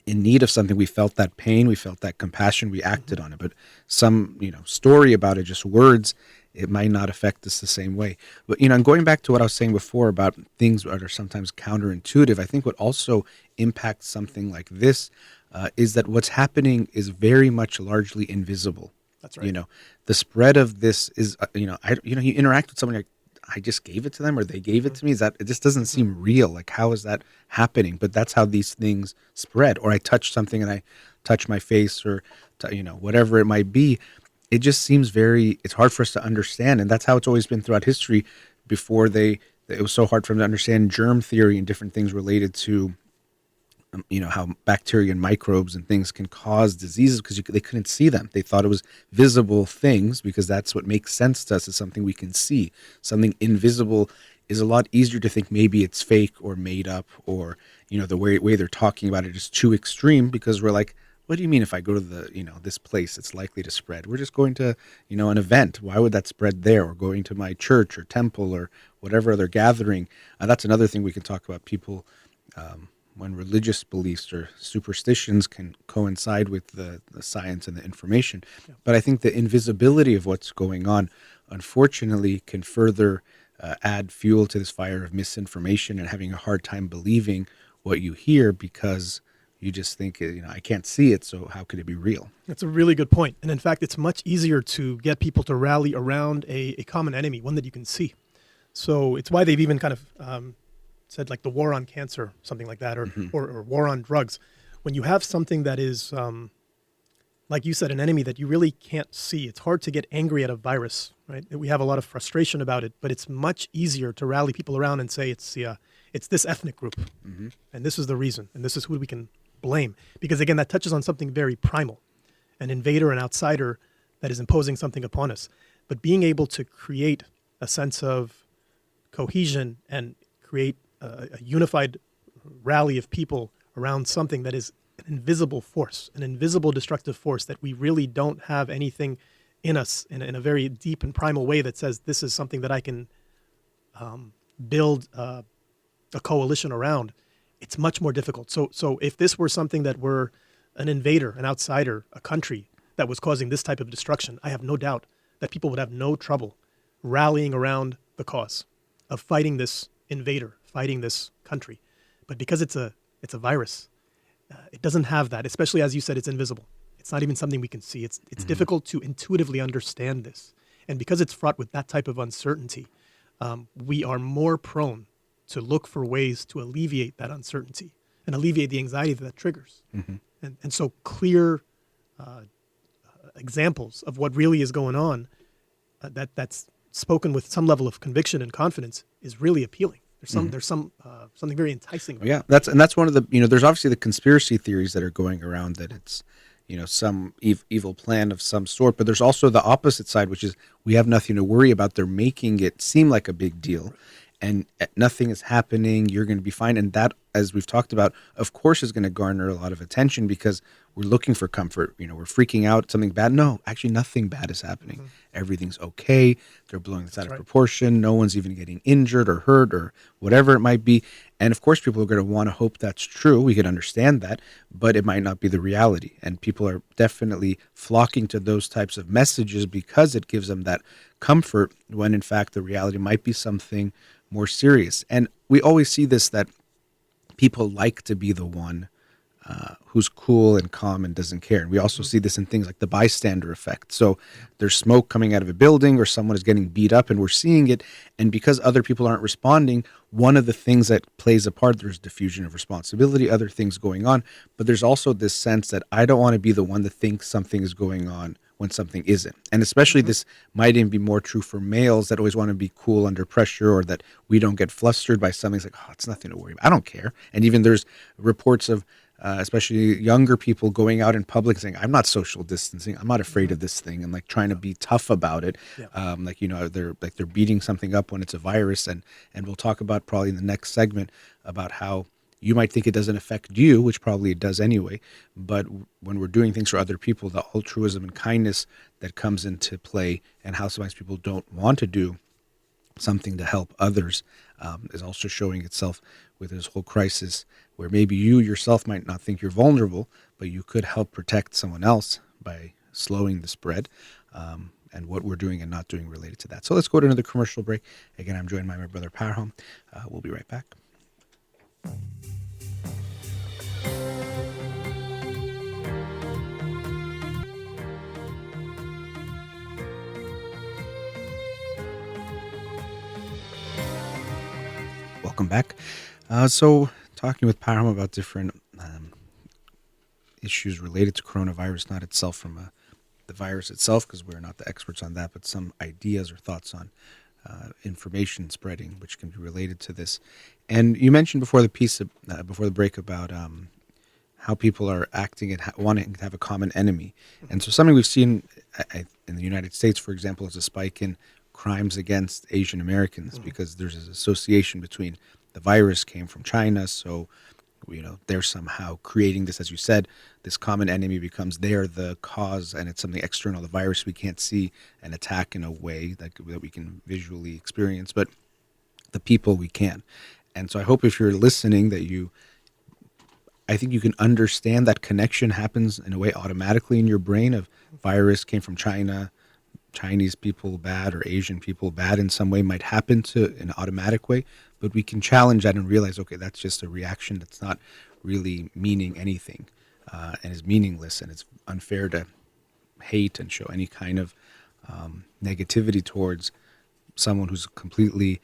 in need of something. We felt that pain, we felt that compassion, we acted on it. But some, story about it, just words, it might not affect us the same way. But, and going back to what I was saying before about things that are sometimes counterintuitive, I think what also impacts something like this is that what's happening is very much largely invisible. That's right. The spread of this is, you interact with someone, like, I just gave it to them, or they gave it to me. It just doesn't seem real. Like, how is that happening? But that's how these things spread. Or I touch something and I touch my face, or, whatever it might be. It just seems it's hard for us to understand. And that's how it's always been throughout history. Before it was so hard for them to understand germ theory and different things related to, how bacteria and microbes and things can cause diseases, because they couldn't see them. They thought it was visible things, because that's what makes sense to us, is something we can see. Something invisible is a lot easier to think maybe it's fake or made up, or, the way they're talking about it is too extreme, because we're like, what do you mean if I go to this place, it's likely to spread? We're just going to, an event. Why would that spread there? Or going to my church or temple or whatever other gathering. That's another thing we can talk about, people, when religious beliefs or superstitions can coincide with the science and the information. Yeah. But I think the invisibility of what's going on, unfortunately, can further add fuel to this fire of misinformation and having a hard time believing what you hear, because you just think, I can't see it, so how could it be real? That's a really good point. And in fact, it's much easier to get people to rally around a common enemy, one that you can see. So it's why they've even kind of said, like, the war on cancer, something like that, or war on drugs. When you have something that is, like you said, an enemy that you really can't see, it's hard to get angry at a virus, right? We have a lot of frustration about it, but it's much easier to rally people around and say it's this ethnic group, and this is the reason, and this is who we can blame. Because again, that touches on something very primal, an invader, an outsider that is imposing something upon us. But being able to create a sense of cohesion and create a unified rally of people around something that is an invisible force, an invisible destructive force that we really don't have anything in us in a very deep and primal way that says this is something that I can build a coalition around. It's much more difficult. So if this were something that were an invader, an outsider, a country that was causing this type of destruction, I have no doubt that people would have no trouble rallying around the cause of fighting this invader, fighting this country. But because it's a virus, it doesn't have that, especially, as you said, it's invisible. It's not even something we can see. It's difficult to intuitively understand this. And because it's fraught with that type of uncertainty, we are more prone to look for ways to alleviate that uncertainty and alleviate the anxiety that triggers. And so clear examples of what really is going on that's spoken with some level of conviction and confidence is really appealing. There's something very enticing about it. That's one of the, there's obviously the conspiracy theories that are going around that it's, some evil plan of some sort, but there's also the opposite side, which is we have nothing to worry about. They're making it seem like a big deal, and nothing is happening. You're going to be fine. And that as we've talked about, of course is going to garner a lot of attention because we're looking for comfort. We're freaking out, something bad. No, actually nothing bad is happening. Everything's okay. They're blowing this out of proportion. No one's even getting injured or hurt or whatever it might be. And of course, people are going to want to hope that's true. We can understand that, but it might not be the reality. And people are definitely flocking to those types of messages because it gives them that comfort when in fact the reality might be something more serious. And we always see this, that people like to be the one who's cool and calm and doesn't care. And we also see this in things like the bystander effect. So there's smoke coming out of a building or someone is getting beat up and we're seeing it. And because other people aren't responding, one of the things that plays a part, there's diffusion of responsibility, other things going on. But there's also this sense that I don't want to be the one that thinks something is going on when something isn't. And especially this might even be more true for males that always want to be cool under pressure, or that we don't get flustered by something. It's like, oh, it's nothing to worry about. I don't care. And even there's reports of especially younger people going out in public saying, I'm not social distancing. I'm not afraid of this thing, and like trying to be tough about it. They're beating something up when it's a virus. And we'll talk about probably in the next segment about how you might think it doesn't affect you, which probably it does anyway. But when we're doing things for other people, the altruism and kindness that comes into play, and how sometimes people don't want to do something to help others, is also showing itself with this whole crisis, where maybe you yourself might not think you're vulnerable, but you could help protect someone else by slowing the spread, and what we're doing and not doing related to that. So let's go to another commercial break. Again, I'm joined by my brother Parham. We'll be right back. Welcome back. So talking with Parham about different issues related to coronavirus, not itself from the virus itself, because we're not the experts on that, but some ideas or thoughts on information spreading, which can be related to this. And you mentioned before before the break about how people are acting and wanting to have a common enemy. And so something we've seen in the United States, for example, is a spike in crimes against Asian Americans, because there's an association between the virus came from China. So, they're somehow creating this, as you said, this common enemy becomes they're the cause, and it's something external, the virus we can't see and attack in a way that we can visually experience, but the people we can. And so I hope if you're listening that I think you can understand that connection happens in a way automatically in your brain of virus came from China, Chinese people bad, or Asian people bad in some way might happen to an automatic way, but we can challenge that and realize, okay, that's just a reaction that's not really meaning anything, and is meaningless, and it's unfair to hate and show any kind of negativity towards someone who's completely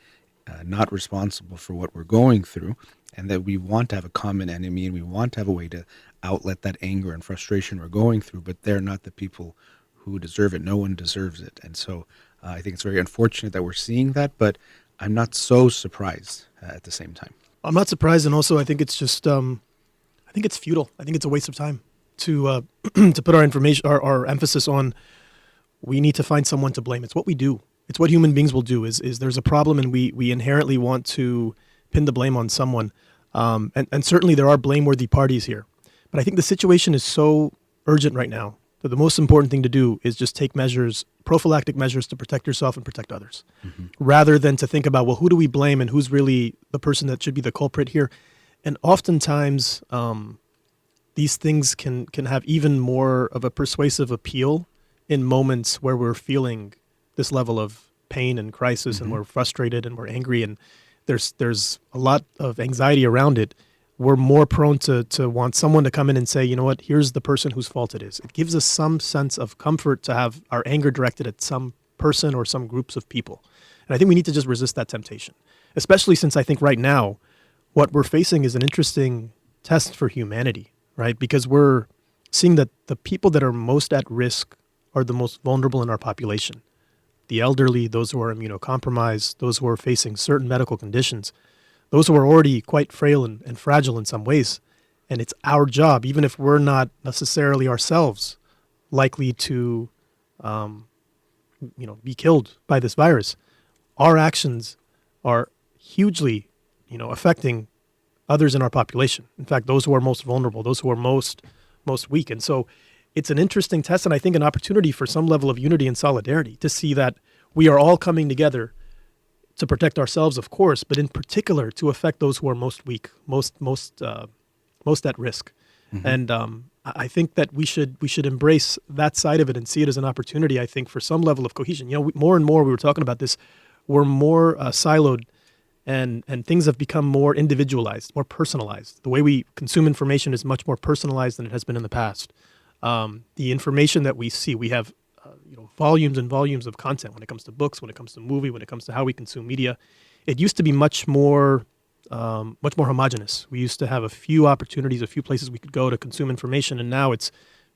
not responsible for what we're going through, and that we want to have a common enemy and we want to have a way to outlet that anger and frustration we're going through, but they're not the people who deserve it. No one deserves it. And so I think it's very unfortunate that we're seeing that, but I'm not so surprised at the same time. I'm not surprised, and also I think it's just, I think it's futile. I think it's a waste of time to to put our emphasis on. We need to find someone to blame. It's what we do. It's what human beings will do. Is there's a problem, and we inherently want to pin the blame on someone, and certainly there are blameworthy parties here. But I think the situation is so urgent right now that the most important thing to do is just take prophylactic measures to protect yourself and protect others, rather than to think about, well, who do we blame and who's really the person that should be the culprit here. And oftentimes, these things can have even more of a persuasive appeal in moments where we're feeling this level of pain and crisis, and we're frustrated and we're angry, and there's a lot of anxiety around it. We're more prone to want someone to come in and say, you know what, here's the person whose fault it is. It gives us some sense of comfort to have our anger directed at some person or some groups of people. And I think we need to just resist that temptation, especially since I think right now what we're facing is an interesting test for humanity, right? Because we're seeing that the people that are most at risk are the most vulnerable in our population. The elderly, those who are immunocompromised, those who are facing certain medical conditions, those who are already quite frail and fragile in some ways. And it's our job, even if we're not necessarily ourselves likely to be killed by this virus, our actions are hugely affecting others in our population. In fact, those who are most vulnerable, those who are most weak. And so it's an interesting test, and I think an opportunity for some level of unity and solidarity to see that we are all coming together to protect ourselves, of course, but in particular to affect those who are most weak, most at risk. And I think that we should embrace that side of it and see it as an opportunity, I think, for some level of cohesion. More and more, we were talking about this, we're more siloed, and things have become more individualized, more personalized. The way we consume information is much more personalized than it has been in the past. The information that we see, we have volumes and volumes of content when it comes to books, when it comes to movie, when it comes to how we consume media. It used to be much more homogenous. We used to have a few opportunities, a few places we could go to consume information, and now it's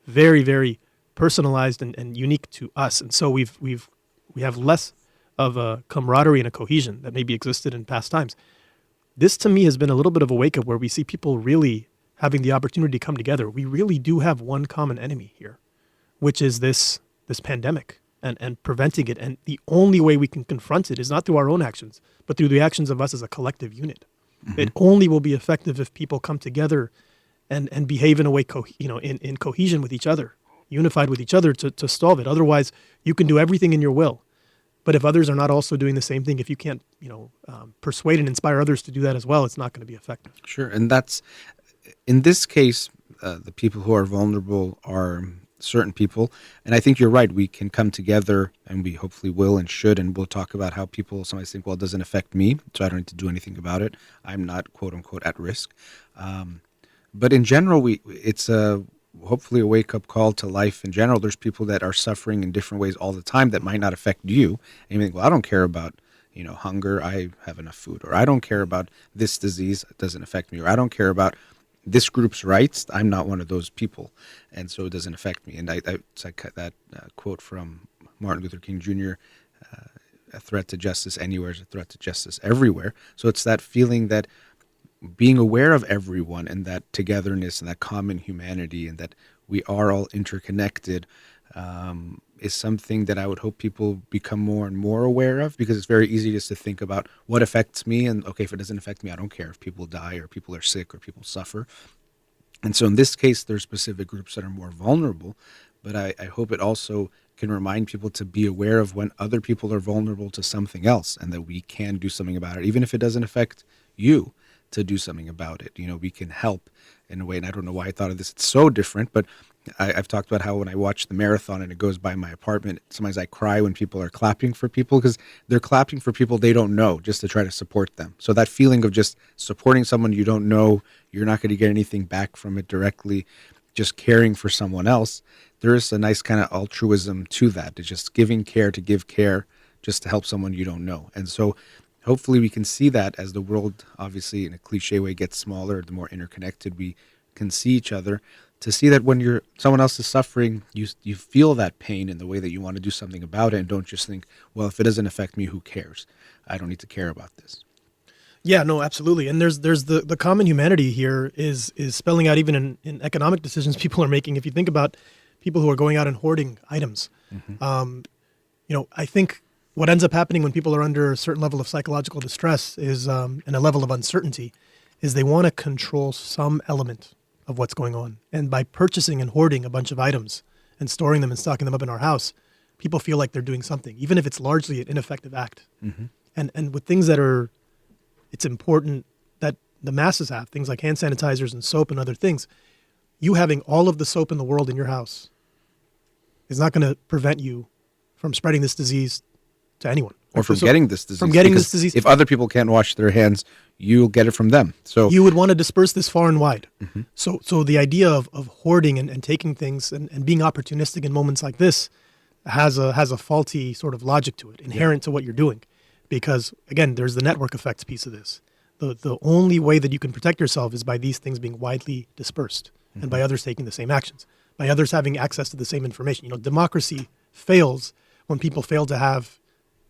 very, very personalized and unique to us. And so we have less of a camaraderie and a cohesion that maybe existed in past times. This, to me, has been a little bit of a wake-up where we see people really having the opportunity to come together. We really do have one common enemy here, which is this pandemic and preventing it. And the only way we can confront it is not through our own actions, but through the actions of us as a collective unit. It only will be effective if people come together and behave in a way, in cohesion with each other, unified with each other to solve it. Otherwise, you can do everything in your will. But if others are not also doing the same thing, if you can't, persuade and inspire others to do that as well, it's not going to be effective. Sure. And that's, in this case, the people who are vulnerable are certain people. And I think you're right. We can come together, and we hopefully will and should, and we'll talk about how people sometimes think, well, it doesn't affect me, so I don't need to do anything about it. I'm not, quote unquote, at risk. But in general, it's hopefully a wake-up call to life in general. There's people that are suffering in different ways all the time that might not affect you. And you think, well, I don't care about hunger, I have enough food. Or I don't care about this disease, it doesn't affect me. Or I don't care about this group's rights, I'm not one of those people, and so it doesn't affect me. And it's like that quote from Martin Luther King Jr., a threat to justice anywhere is a threat to justice everywhere. So it's that feeling that being aware of everyone and that togetherness and that common humanity and that we are all interconnected is something that I would hope people become more and more aware of, because it's very easy just to think about what affects me, and okay, if it doesn't affect me, I don't care if people die or people are sick or people suffer. And so in this case, there's specific groups that are more vulnerable, but I hope it also can remind people to be aware of when other people are vulnerable to something else, and that we can do something about it, even if it doesn't affect you, to do something about it. We can help in a way, and I don't know why I thought of this. It's so different, but I've talked about how when I watch the marathon and it goes by my apartment, sometimes I cry when people are clapping for people, because they're clapping for people they don't know just to try to support them. So that feeling of just supporting someone you don't know, you're not going to get anything back from it directly, just caring for someone else, there is a nice kind of altruism to that. It's just giving care to give care just to help someone you don't know. And so hopefully we can see that as the world, obviously in a cliche way, gets smaller, the more interconnected we can see each other, to see that when someone else is suffering, you feel that pain in the way that you want to do something about it, and don't just think, well, if it doesn't affect me, who cares? I don't need to care about this. Yeah, no, absolutely. And there's the common humanity here is spelling out even in economic decisions people are making. If you think about people who are going out and hoarding items, I think what ends up happening when people are under a certain level of psychological distress is and a level of uncertainty is they want to control some element of what's going on. And by purchasing and hoarding a bunch of items and storing them and stocking them up in our house, people feel like they're doing something, even if it's largely an ineffective act. And with things that it's important that the masses have, things like hand sanitizers and soap and other things, you having all of the soap in the world in your house is not going to prevent you from spreading this disease to anyone. Or from getting this disease. From getting this disease. If other people can't wash their hands, you'll get it from them. So you would want to disperse this far and wide. So the idea of hoarding and taking things and being opportunistic in moments like this has a faulty sort of logic to it, inherent to what you're doing. Because, again, there's the network effects piece of this. The only way that you can protect yourself is by these things being widely dispersed and by others taking the same actions, by others having access to the same information. Democracy fails when people fail to have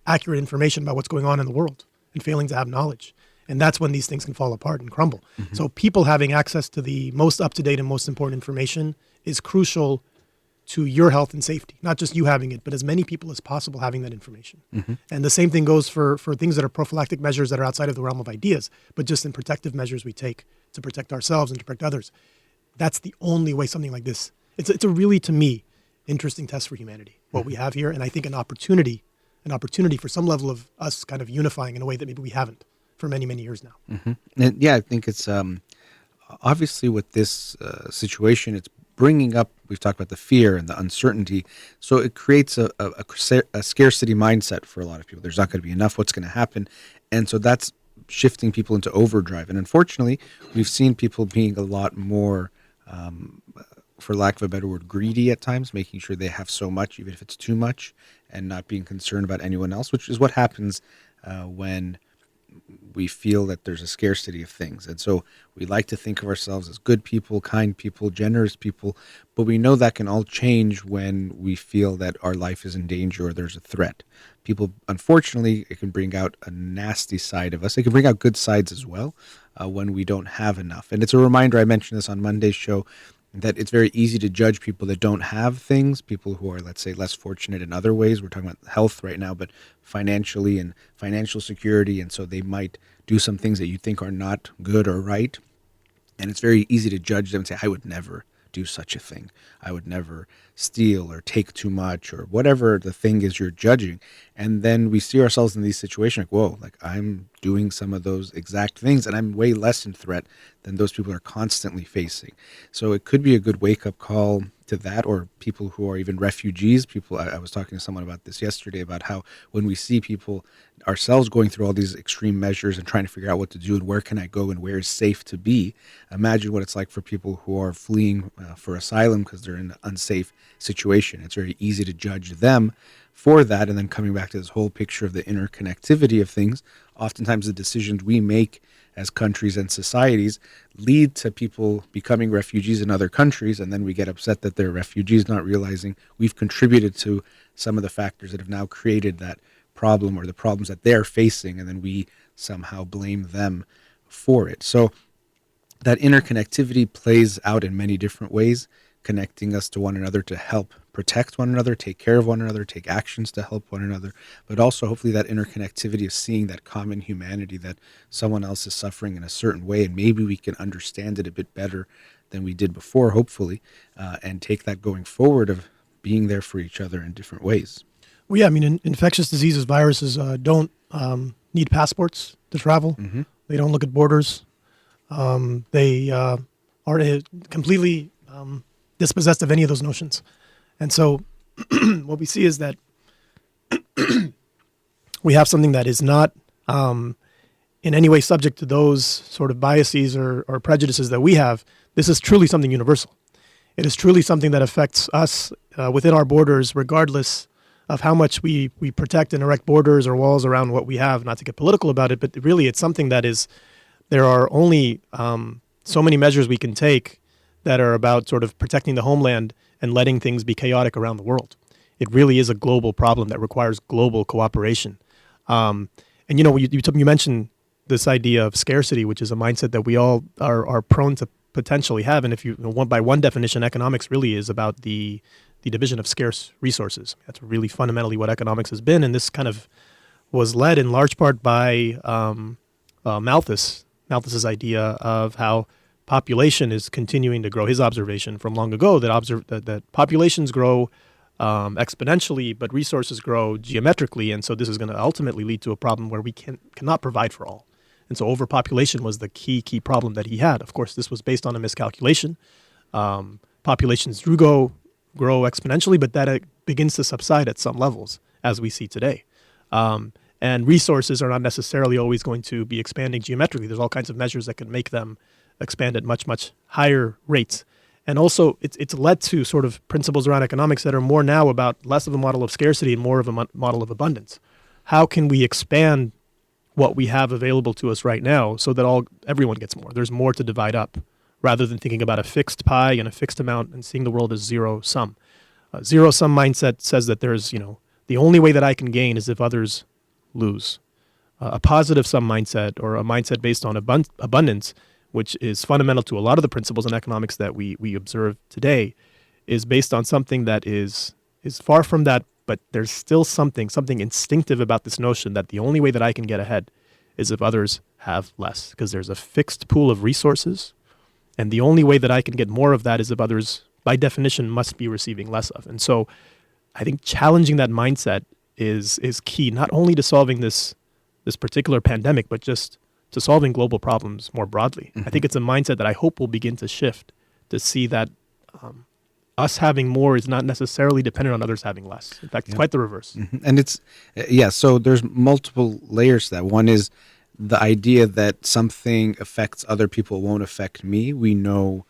accurate information about what's going on in the world and failing to have knowledge. And that's when these things can fall apart and crumble. So people having access to the most up-to-date and most important information is crucial to your health and safety, not just you having it, but as many people as possible having that information. Mm-hmm. And the same thing goes for things that are prophylactic measures that are outside of the realm of ideas, but just in protective measures we take to protect ourselves and to protect others. That's the only way something like this, it's a really, to me, interesting test for humanity, what we have here. And I think an opportunity for some level of us kind of unifying in a way that maybe we haven't for many, many years now. Mm-hmm. And yeah, I think it's obviously with this situation, it's bringing up, we've talked about the fear and the uncertainty. So it creates a scarcity mindset for a lot of people. There's not going to be enough. What's going to happen? And so that's shifting people into overdrive. And unfortunately, we've seen people being a lot more, for lack of a better word, greedy at times, making sure they have so much, even if it's too much, and not being concerned about anyone else, which is what happens when we feel that there's a scarcity of things. And so we like to think of ourselves as good people, kind people, generous people, but we know that can all change when we feel that our life is in danger or there's a threat. People, unfortunately, it can bring out a nasty side of us. It can bring out good sides as well when we don't have enough. And it's a reminder, I mentioned this on Monday's show, that it's very easy to judge people that don't have things, people who are, let's say, less fortunate in other ways. We're talking about health right now, but financially and financial security. And so they might do some things that you think are not good or right. And it's very easy to judge them and say, I would never do such a thing. I would never steal or take too much or whatever the thing is you're judging. And then we see ourselves in these situations like, whoa, like I'm doing some of those exact things and I'm way less in threat than those people are constantly facing. So it could be a good wake-up call to that, or people who are even refugees. People, I was talking to someone about this yesterday, about how when we see people ourselves going through all these extreme measures and trying to figure out what to do and where can I go and where is safe to be, imagine what it's like for people who are fleeing for asylum because they're in an unsafe situation. It's very easy to judge them for that. And then coming back to this whole picture of the interconnectivity of things, oftentimes the decisions we make as countries and societies lead to people becoming refugees in other countries, and then we get upset that they're refugees, not realizing we've contributed to some of the factors that have now created that problem or the problems that they're facing, and then we somehow blame them for it. So that interconnectivity plays out in many different ways, connecting us to one another to help protect one another, take care of one another, take actions to help one another, but also hopefully that interconnectivity of seeing that common humanity, that someone else is suffering in a certain way, and maybe we can understand it a bit better than we did before, hopefully, and take that going forward of being there for each other in different ways. Well, yeah, I mean, infectious diseases, viruses don't need passports to travel. Mm-hmm. They don't look at borders. They are completely dispossessed of any of those notions. And so what we see is that we have something that is not in any way subject to those sort of biases or prejudices that we have. This is truly something universal. It is truly something that affects us within our borders, regardless of how much we protect and erect borders or walls around what we have, not to get political about it, but really it's something that is, there are only so many measures we can take that are about sort of protecting the homeland and letting things be chaotic around the world. It really is a global problem that requires global cooperation. And you know, you mentioned this idea of scarcity, which is a mindset that we all are prone to potentially have. And if by one definition, economics really is about the division of scarce resources. That's really fundamentally what economics has been. And this kind of was led in large part by Malthus's idea of how population is continuing to grow. His observation from long ago that populations grow exponentially, but resources grow geometrically, and so this is going to ultimately lead to a problem where we cannot provide for all. And so overpopulation was the key problem that he had. Of course, this was based on a miscalculation. Populations do grow exponentially, but that begins to subside at some levels, as we see today. And resources are not necessarily always going to be expanding geometrically. There's all kinds of measures that can make them expand at much, much higher rates. And also, it's led to sort of principles around economics that are more now about less of a model of scarcity and more of a model of abundance. How can we expand what we have available to us right now so that everyone gets more? There's more to divide up, rather than thinking about a fixed pie and a fixed amount and seeing the world as zero sum. Zero sum mindset says that there's, the only way that I can gain is if others lose. A positive sum mindset, or a mindset based on abundance, which is fundamental to a lot of the principles in economics that we observe today, is based on something that is far from that, but there's still something instinctive about this notion that the only way that I can get ahead is if others have less, because there's a fixed pool of resources, and the only way that I can get more of that is if others, by definition, must be receiving less of. And so I think challenging that mindset is key, not only to solving this particular pandemic, but just to solving global problems more broadly. I think it's a mindset that I hope will begin to shift, to see that us having more is not necessarily dependent on others having less. In fact, it's quite the reverse. And it's, so there's multiple layers to that. One is the idea that something affects other people won't affect me, we know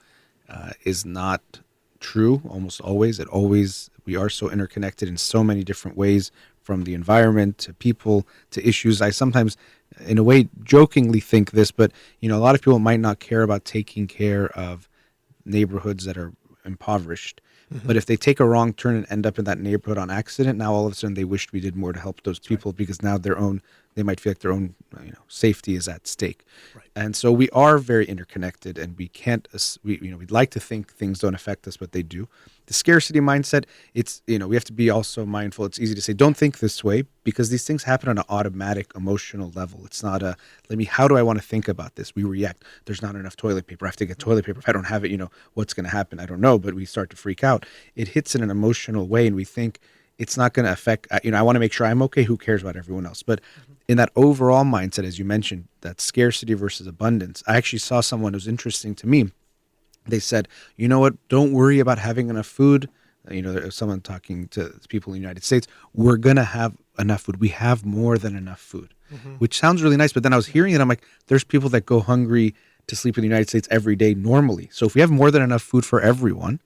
is not true almost always. We are so interconnected in so many different ways, from the environment to people to issues. I sometimes, in a way, jokingly think this, but a lot of people might not care about taking care of neighborhoods that are impoverished. But if they take a wrong turn and end up in that neighborhood on accident, now all of a sudden they wished we did more to help those people, because now they might feel like their own safety is at stake. Right. And so we are very interconnected, and we can't, we'd like to think things don't affect us, but they do. The scarcity mindset, it's, we have to be also mindful. It's easy to say, don't think this way, because these things happen on an automatic emotional level. It's not how do I want to think about this? We react. There's not enough toilet paper. I have to get toilet paper. If I don't have it, what's going to happen? I don't know, but we start to freak out. It hits in an emotional way, and we think it's not going to affect, I want to make sure I'm okay. Who cares about everyone else? But in that overall mindset, as you mentioned, that scarcity versus abundance, I actually saw someone who was interesting to me. They said, you know what, don't worry about having enough food. Someone talking to people in the United States, we're going to have enough food. We have more than enough food, which sounds really nice. But then I was hearing it, I'm like, there's people that go hungry to sleep in the United States every day normally. So if we have more than enough food for everyone,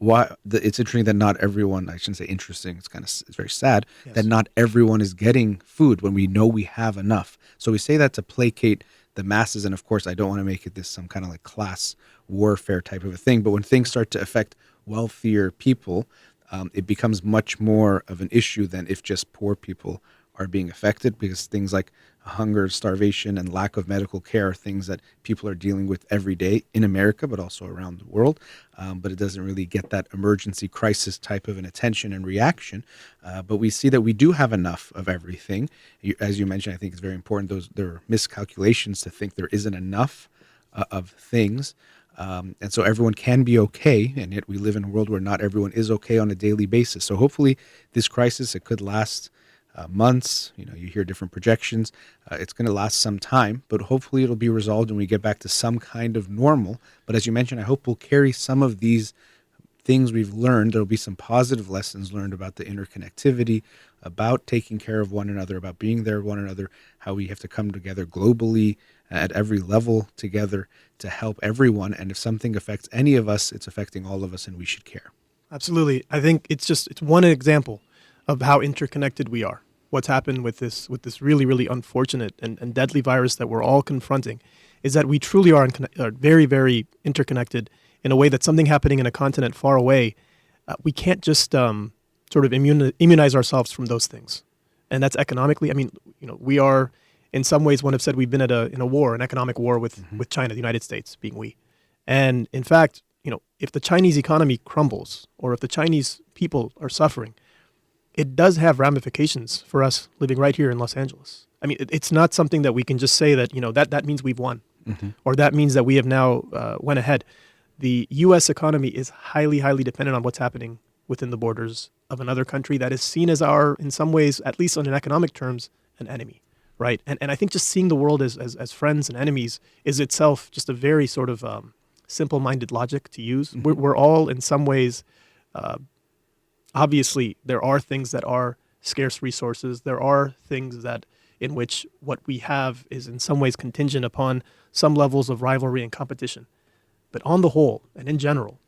it's interesting that not everyone, I shouldn't say interesting, it's very sad, that not everyone is getting food when we know we have enough. So we say that to placate the masses. And of course, I don't want to make it this some kind of like class warfare type of a thing. But when things start to affect wealthier people, it becomes much more of an issue than if just poor people are being affected, because things like hunger, starvation, and lack of medical care are things that people are dealing with every day in America, but also around the world. But it doesn't really get that emergency crisis type of an attention and reaction. But we see that we do have enough of everything. As you mentioned, I think it's very important. There are miscalculations to think there isn't enough of things. And so everyone can be okay, and yet we live in a world where not everyone is okay on a daily basis. So hopefully this crisis, it could last months. You hear different projections. It's going to last some time, but hopefully it'll be resolved and we get back to some kind of normal. But as you mentioned, I hope we'll carry some of these things we've learned. There'll be some positive lessons learned about the interconnectivity, about taking care of one another, about being there with one another, how we have to come together globally at every level together to help everyone. And if something affects any of us, it's affecting all of us, and we should care. Absolutely. I think it's one example of how interconnected we are. What's happened with this really, really unfortunate and deadly virus that we're all confronting is that we truly are very, very interconnected in a way that something happening in a continent far away, we can't just sort of immunize ourselves from those things. And that's economically. I mean, we are, in some ways, one have said we've been in a war, an economic war with China, the United States being we. And in fact, if the Chinese economy crumbles or if the Chinese people are suffering, it does have ramifications for us living right here in Los Angeles. I mean, it's not something that we can just say that, that means we've won, or that means that we have now went ahead. The U.S. economy is highly, highly dependent on what's happening within the borders of another country that is seen as our, in some ways, at least on an economic terms, an enemy, right? And I think just seeing the world as friends and enemies is itself just a very sort of simple-minded logic to use. We're all, in some ways, obviously, there are things that are scarce resources. There are things that in which what we have is in some ways contingent upon some levels of rivalry and competition. But on the whole, and in general,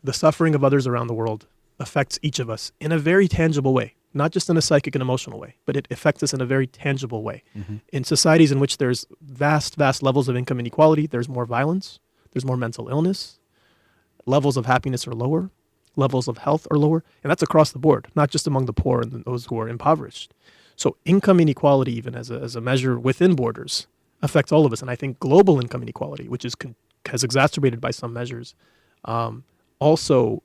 the suffering of others around the world affects each of us in a very tangible way, not just in a psychic and emotional way, but it affects us in a very tangible way. In societies in which there's vast, vast levels of income inequality, there's more violence, there's more mental illness, levels of happiness are lower, levels of health are lower, and that's across the board, not just among the poor and those who are impoverished. So income inequality, even as a measure within borders, affects all of us. And I think global income inequality, which is has exacerbated by some measures, also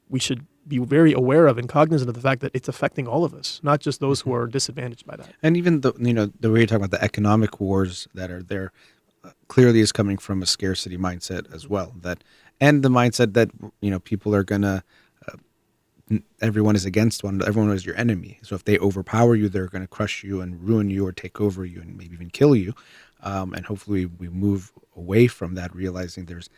we should be very aware of and cognizant of the fact that it's affecting all of us, not just those who are disadvantaged by that. And even the way you're talking about the economic wars that are there, clearly is coming from a scarcity mindset as well. And the mindset that people are gonna, everyone is against one, everyone is your enemy. So if they overpower you, they're going to crush you and ruin you or take over you and maybe even kill you. And hopefully we move away from that, realizing there's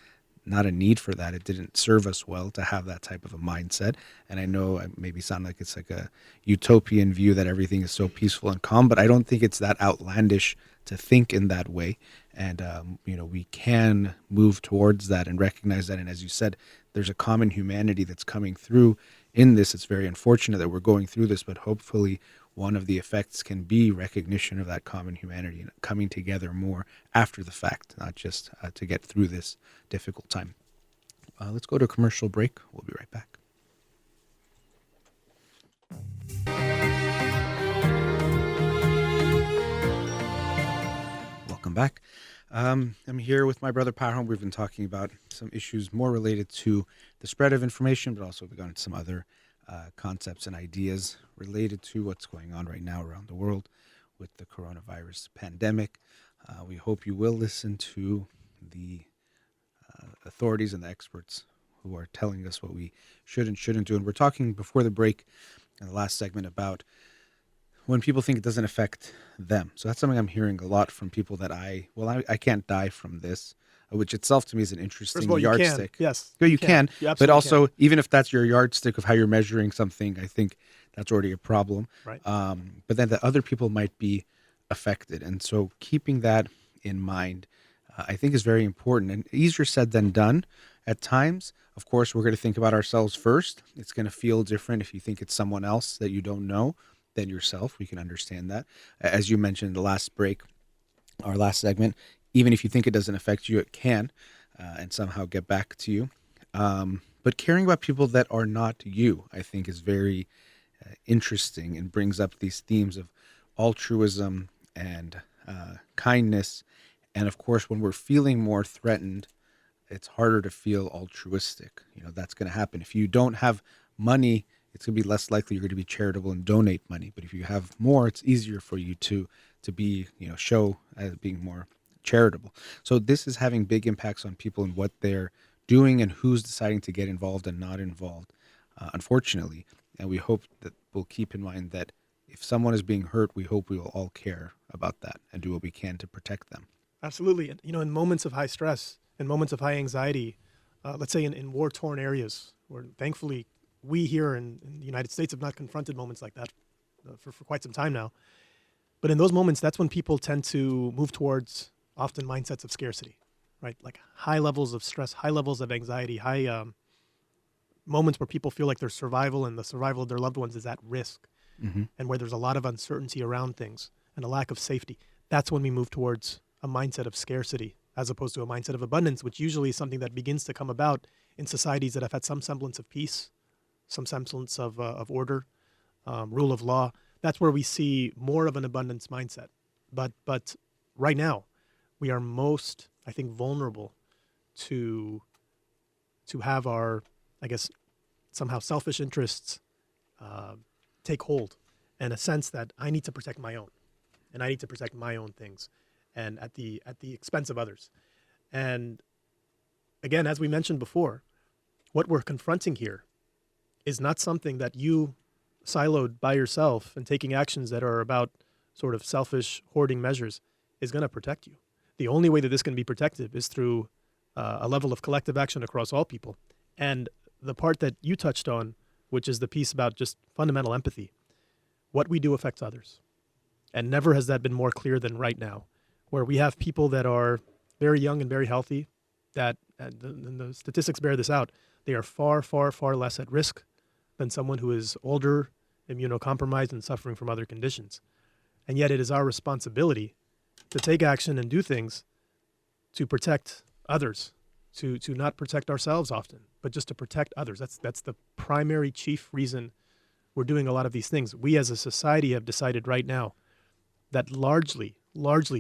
not a need for that. It didn't serve us well to have that type of a mindset. And I know I maybe sound like it's like a utopian view that everything is so peaceful and calm, but I don't think it's that outlandish to think in that way. And, we can move towards that and recognize that. And as you said, there's a common humanity that's coming through in this. It's very unfortunate that we're going through this, but hopefully one of the effects can be recognition of that common humanity and coming together more after the fact, not just to get through this difficult time. Let's go to a commercial break. We'll be right back. Welcome back. I'm here with my brother Parham. We've been talking about some issues more related to the spread of information, but also we've gone into some other concepts and ideas related to what's going on right now around the world with the coronavirus pandemic. We hope you will listen to the authorities and the experts who are telling us what we should and shouldn't do. And we're talking before the break in the last segment about when people think it doesn't affect them. So that's something I'm hearing a lot from people that I can't die from this, which itself to me is an interesting yardstick. Yes. No, you can. You but also, can. Even if that's your yardstick of how you're measuring something, I think that's already a problem. Right. But then the other people might be affected. And so keeping that in mind, I think is very important and easier said than done at times. Of course, we're going to think about ourselves first. It's going to feel different if you think it's someone else that you don't know than yourself. We can understand that. As you mentioned in the last break, our last segment, even if you think it doesn't affect you, it can and somehow get back to you. But caring about people that are not you, I think, is very interesting and brings up these themes of altruism and kindness. And of course, when we're feeling more threatened, it's harder to feel altruistic. That's going to happen. If you don't have money, it's going to be less likely you're going to be charitable and donate money. But if you have more, it's easier for you to be, show as being more charitable. So this is having big impacts on people and what they're doing and who's deciding to get involved and not involved, unfortunately. And we hope that we'll keep in mind that if someone is being hurt, we hope we will all care about that and do what we can to protect them. Absolutely. And, in moments of high stress, in moments of high anxiety, let's say in war-torn areas, where thankfully we here in the United States have not confronted moments like that for quite some time now. But in those moments, that's when people tend to move towards often mindsets of scarcity, right? Like high levels of stress, high levels of anxiety, high moments where people feel like their survival and the survival of their loved ones is at risk, and where there's a lot of uncertainty around things and a lack of safety. That's when we move towards a mindset of scarcity as opposed to a mindset of abundance, which usually is something that begins to come about in societies that have had some semblance of peace, some semblance of order, rule of law. That's where we see more of an abundance mindset. But right now, we are most, I think, vulnerable to have our, I guess, somehow selfish interests take hold, and a sense that I need to protect my own, and I need to protect my own things, and at the expense of others. And again, as we mentioned before, what we're confronting here is not something that you siloed by yourself and taking actions that are about sort of selfish hoarding measures is going to protect you. The only way that this can be protective is through a level of collective action across all people. And the part that you touched on, which is the piece about just fundamental empathy, what we do affects others. And never has that been more clear than right now, where we have people that are very young and very healthy, that, and the statistics bear this out, they are far, far, far less at risk than someone who is older, immunocompromised, and suffering from other conditions. And yet it is our responsibility to take action and do things to protect others, to not protect ourselves often, but just to protect others. That's the primary chief reason we're doing a lot of these things. We as a society have decided right now that largely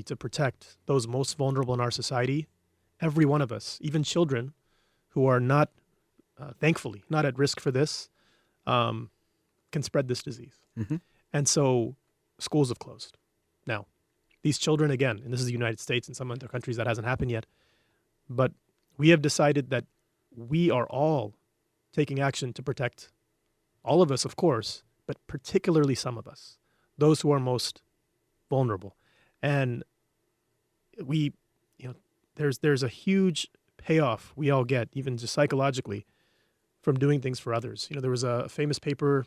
to protect those most vulnerable in our society, every one of us, even children who are not thankfully, not at risk for this, can spread this disease. Mm-hmm. And so schools have closed. Now, these children, again, and this is the United States, in some other countries that hasn't happened yet, but we have decided that we are all taking action to protect all of us, of course, but particularly some of us, those who are most vulnerable. And we, there's a huge payoff we all get, even just psychologically, from doing things for others. There was a famous paper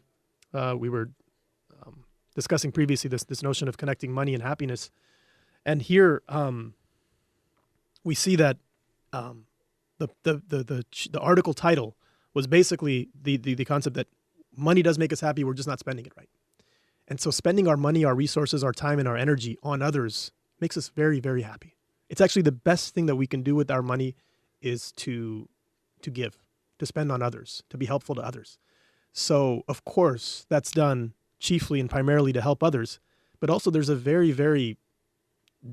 we were discussing previously, this notion of connecting money and happiness. And here we see that the article title was basically the concept that money does make us happy, we're just not spending it right. And so spending our money, our resources, our time, and our energy on others makes us very, very happy. It's actually the best thing that we can do with our money is to give, to spend on others, to be helpful to others. So, of course, that's done chiefly and primarily to help others, but also there's a very, very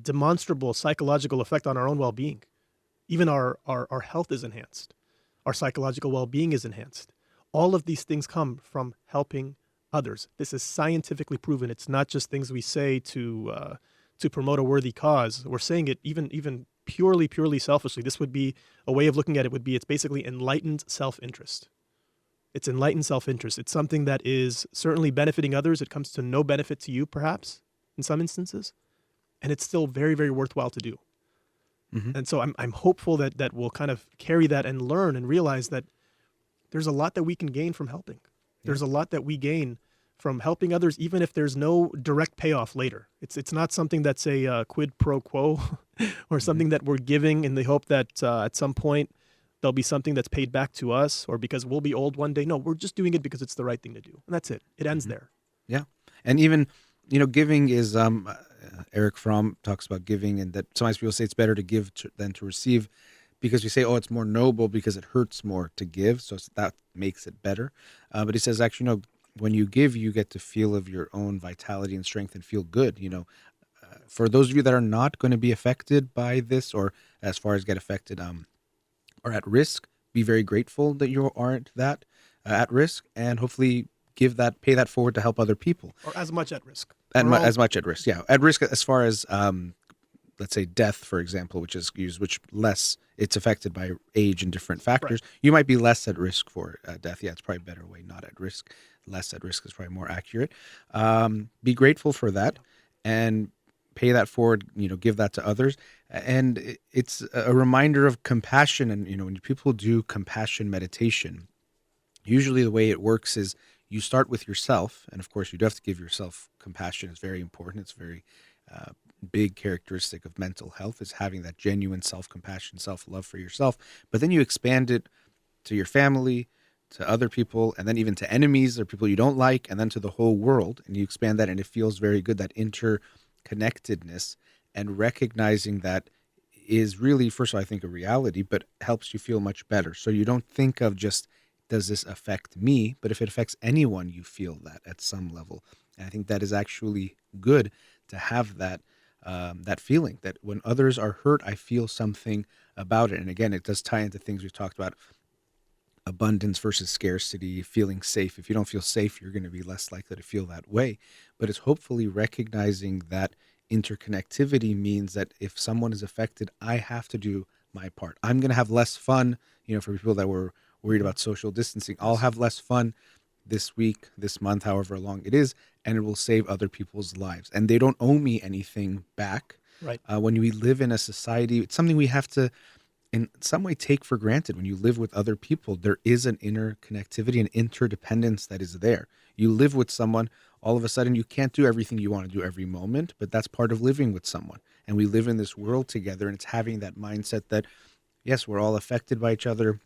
demonstrable psychological effect on our own well-being. Even our health is enhanced. Our psychological well-being is enhanced. All of these things come from helping others. This is scientifically proven. It's not just things we say to promote a worthy cause. We're saying it even purely selfishly. This would be a way of looking at it it's basically enlightened self-interest. It's enlightened self-interest. It's something that is certainly benefiting others. It comes to no benefit to you, perhaps, in some instances. And it's still very, very worthwhile to do. Mm-hmm. And so I'm hopeful that we'll kind of carry that and learn and realize that there's a lot that we can gain from helping. There's a lot that we gain from helping others, even if there's no direct payoff later. It's not something that's a quid pro quo or something that we're giving in the hope that at some point there'll be something that's paid back to us or because we'll be old one day. No, we're just doing it because it's the right thing to do. And that's it. It ends there. Yeah. And even, giving is, Eric Fromm talks about giving and that sometimes people say it's better to give than to receive because we say, it's more noble because it hurts more to give. So that makes it better. But he says, actually, no, when you give, you get to feel of your own vitality and strength and feel good. For those of you that are not going to be affected by this or as far as get affected or at risk, be very grateful that you aren't that at risk and hopefully pay that forward to help other people. Or as much at risk. As much at risk, yeah. At risk as far as, let's say, death, for example, which is used, which less, it's affected by age and different factors. Right. You might be less at risk for death. Yeah, it's probably a better way, not at risk. Less at risk is probably more accurate. Be grateful for that and pay that forward, give that to others. And it's a reminder of compassion. And, when people do compassion meditation, usually the way it works is you start with yourself. And of course, you do have to give yourself compassion. It's very important. It's very big characteristic of mental health is having that genuine self-compassion, self-love for yourself. But then you expand it to your family, to other people, and then even to enemies or people you don't like, and then to the whole world. And you expand that, and it feels very good, that interconnectedness, and recognizing that is really, first of all, I think a reality, but helps you feel much better. So you don't think of just, does this affect me? But if it affects anyone, you feel that at some level. And I think that is actually good to have that that feeling that when others are hurt, I feel something about it. And again, it does tie into things we've talked about, abundance versus scarcity, feeling safe. If you don't feel safe, you're going to be less likely to feel that way. But it's hopefully recognizing that interconnectivity means that if someone is affected, I have to do my part. I'm going to have less fun, for people that were worried about social distancing. I'll have less fun this week, this month, however long it is, and it will save other people's lives. And they don't owe me anything back. Right. When we live in a society, it's something we have to in some way take for granted. When you live with other people, there is an interconnectivity and interdependence that is there. You live with someone, all of a sudden you can't do everything you want to do every moment, but that's part of living with someone. And we live in this world together, and it's having that mindset that, yes, we're all affected by each other.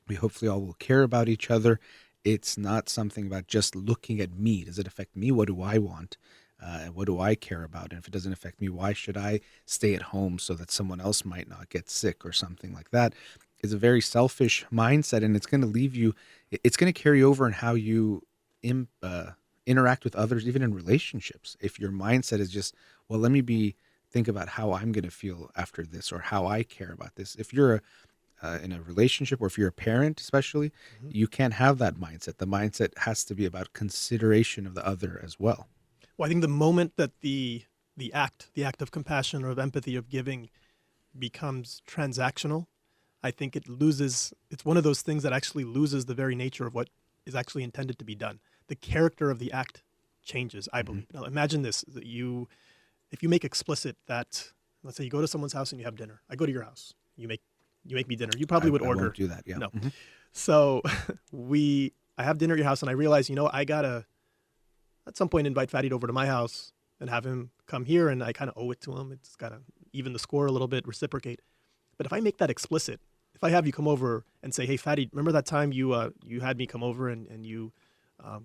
We hopefully all will care about each other. It's not something about just looking at me. Does it affect me? What do I want? What do I care about? And if it doesn't affect me, why should I stay at home so that someone else might not get sick or something like that? It's a very selfish mindset, and it's going to leave you, it's going to carry over in how you interact with others, even in relationships. If your mindset is just, well, let me think about how I'm going to feel after this or how I care about this. If you're in a relationship, or if you're a parent especially, you can't have that mindset. The mindset has to be about consideration of the other as well. Well, I think the moment that the act of compassion or of empathy, of giving, becomes transactional, I think it loses. It's one of those things that actually loses the very nature of what is actually intended to be done. The character of the act changes, I believe. Now, imagine this: that if you make explicit that, let's say you go to someone's house and you have dinner. I go to your house. You make me dinner. You probably would I order. won't do that. Yeah. No. So I have dinner at your house, and I realize, I gotta at some point invite Farid over to my house and have him come here, and I kind of owe it to him. It's gotta even the score a little bit, reciprocate. But if I make that explicit, if I have you come over and say, "Hey, Farid, remember that time you had me come over and you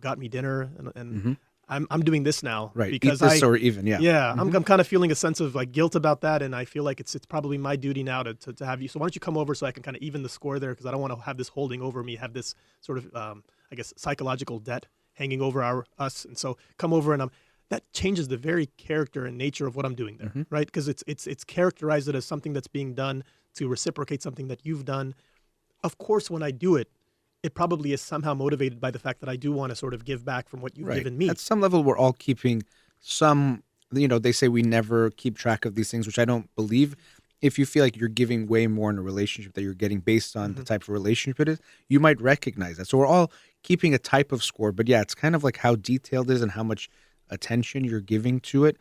got me dinner, and I'm doing this now Right. because Eat this or even, yeah. yeah, I'm kind of feeling a sense of like guilt about that, and I feel like it's probably my duty now to have you. So why don't you come over so I can kind of even the score there, because I don't want to have this holding over me, have this sort of I guess psychological debt hanging over us. And so come over, and that changes the very character and nature of what I'm doing there, right? Because it's characterized as something that's being done to reciprocate something that you've done. Of course, when I do it, it probably is somehow motivated by the fact that I do want to sort of give back from what you've Right. given me. At some level, we're all keeping some, they say we never keep track of these things, which I don't believe. If you feel like you're giving way more in a relationship that you're getting based on the type of relationship it is, you might recognize that. So we're all keeping a type of score, but yeah, it's kind of like how detailed it is and how much attention you're giving to it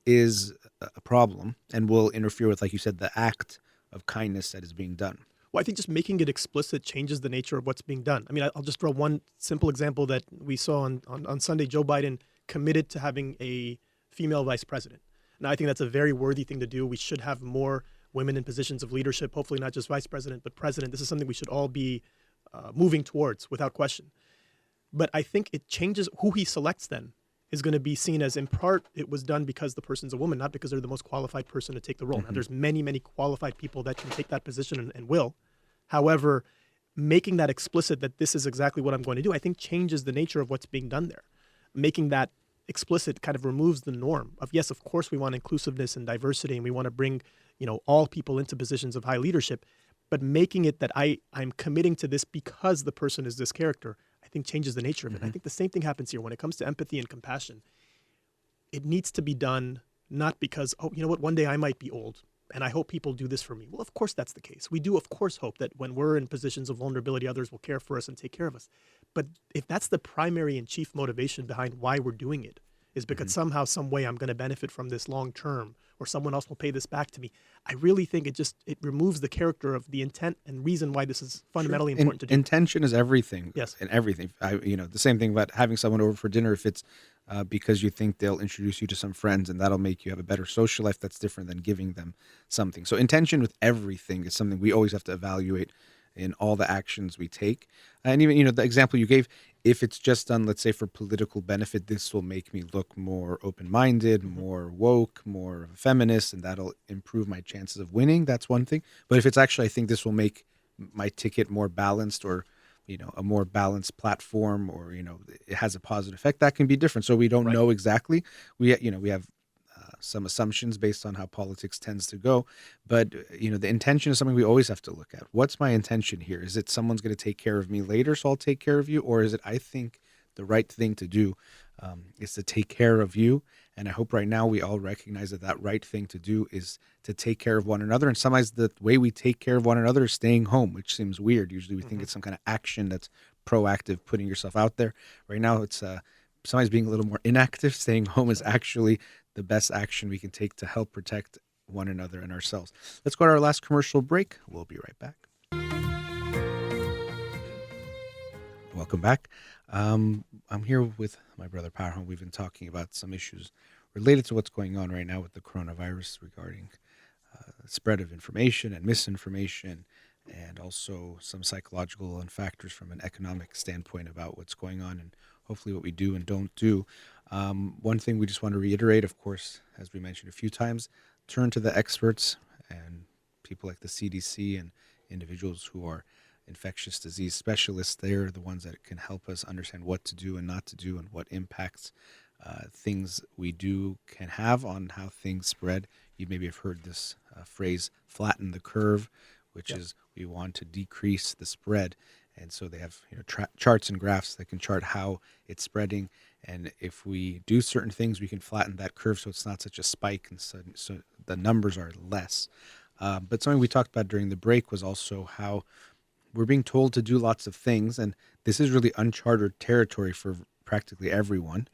is a problem and will interfere with, like you said, the act of kindness that is being done. Well, I think just making it explicit changes the nature of what's being done. I mean, I'll just throw one simple example that we saw on Sunday. Joe Biden committed to having a female vice president. Now, I think that's a very worthy thing to do. We should have more women in positions of leadership, hopefully not just vice president, but president. This is something we should all be moving towards without question. But I think it changes who he selects then is going to be seen as, in part, it was done because the person's a woman, not because they're the most qualified person to take the role. Now, there's many, many qualified people that can take that position and will. However, making that explicit that this is exactly what I'm going to do, I think changes the nature of what's being done there. Making that explicit kind of removes the norm of, yes, of course we want inclusiveness and diversity, and we want to bring, all people into positions of high leadership, but making it that I'm committing to this because the person is this character, I think changes the nature of it. I think the same thing happens here when it comes to empathy and compassion. It needs to be done not because, one day I might be old and I hope people do this for me. Well, of course that's the case. We do, of course, hope that when we're in positions of vulnerability, others will care for us and take care of us. But if that's the primary and chief motivation behind why we're doing it, is because somehow, some way I'm going to benefit from this long term, or someone else will pay this back to me, I really think it removes the character of the intent and reason why this is fundamentally important to do. Intention is everything. Yes. And everything. The same thing about having someone over for dinner. If it's because you think they'll introduce you to some friends and that'll make you have a better social life, that's different than giving them something. So intention with everything is something we always have to evaluate in all the actions we take. And even, the example you gave, if it's just done, let's say, for political benefit, this will make me look more open-minded, more woke, more of a feminist, and that'll improve my chances of winning. That's one thing. But if it's actually, I think this will make my ticket more balanced, or, a more balanced platform, or, it has a positive effect, that can be different. So we don't know exactly. We have some assumptions based on how politics tends to go. But, the intention is something we always have to look at. What's my intention here? Is it someone's going to take care of me later, so I'll take care of you? Or is it, I think the right thing to do is to take care of you? And I hope right now we all recognize that right thing to do is to take care of one another. And sometimes the way we take care of one another is staying home, which seems weird. Usually we think it's some kind of action that's proactive, putting yourself out there. Right now it's sometimes being a little more inactive. Staying home is actually the best action we can take to help protect one another and ourselves. Let's go to our last commercial break. We'll be right back. Welcome back. I'm here with my brother Parham. We've been talking about some issues related to what's going on right now with the coronavirus regarding spread of information and misinformation, and also some psychological and factors from an economic standpoint about what's going on and hopefully what we do and don't do. One thing we just want to reiterate, of course, as we mentioned a few times, turn to the experts and people like the CDC and individuals who are infectious disease specialists. They're the ones that can help us understand what to do and not to do, and what impacts things we do can have on how things spread. You maybe have heard this phrase, flatten the curve, which Yep. is we want to decrease the spread. And so they have charts and graphs that can chart how it's spreading. And if we do certain things, we can flatten that curve so it's not such a spike, and so the numbers are less. But something we talked about during the break was also how we're being told to do lots of things, and this is really uncharted territory for practically everyone.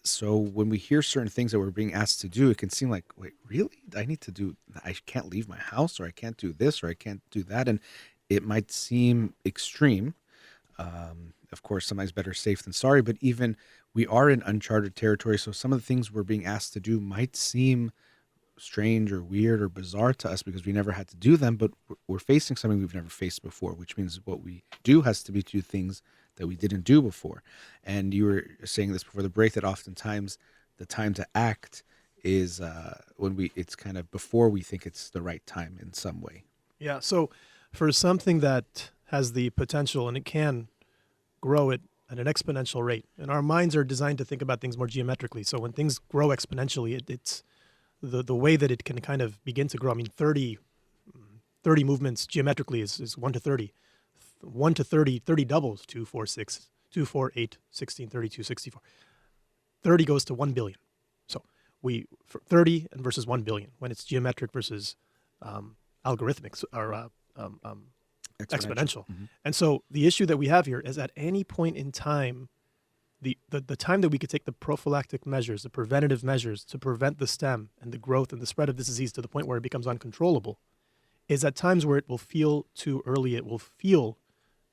So when we hear certain things that we're being asked to do, it can seem like, wait, really? I can't leave my house, or I can't do this, or I can't do that. And it might seem extreme. Of course, sometimes better safe than sorry, but even we are in uncharted territory. So some of the things we're being asked to do might seem strange or weird or bizarre to us because we never had to do them, but we're facing something we've never faced before, which means what we do has to be to do things that we didn't do before. And you were saying this before the break, that oftentimes the time to act is it's kind of before we think it's the right time in some way. Yeah. So for something that has the potential, and it can grow at an exponential rate, and our minds are designed to think about things more geometrically. So when things grow exponentially, it's the way that it can kind of begin to grow. I mean, 30 movements geometrically is 1 to 30. 1 to 30 doubles, 2, 4, 6, 2, 4, 8, 16, 32, 64. 30 goes to 1 billion. So for 30 and versus 1 billion, when it's geometric versus algorithmic or exponential. Mm-hmm. And so the issue that we have here is at any point in time, the time that we could take the prophylactic measures, the preventative measures to prevent the stem and the growth and the spread of this disease to the point where it becomes uncontrollable, is at times where it will feel too early, it will feel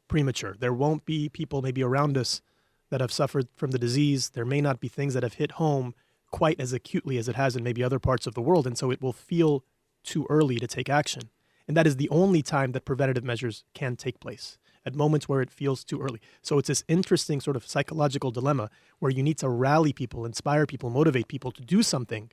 premature. There won't be people maybe around us that have suffered from the disease. There may not be things that have hit home quite as acutely as it has in maybe other parts of the world, and so it will feel too early to take action. And that is the only time that preventative measures can take place, at moments where it feels too early. So it's this interesting sort of psychological dilemma where you need to rally people, inspire people, motivate people to do something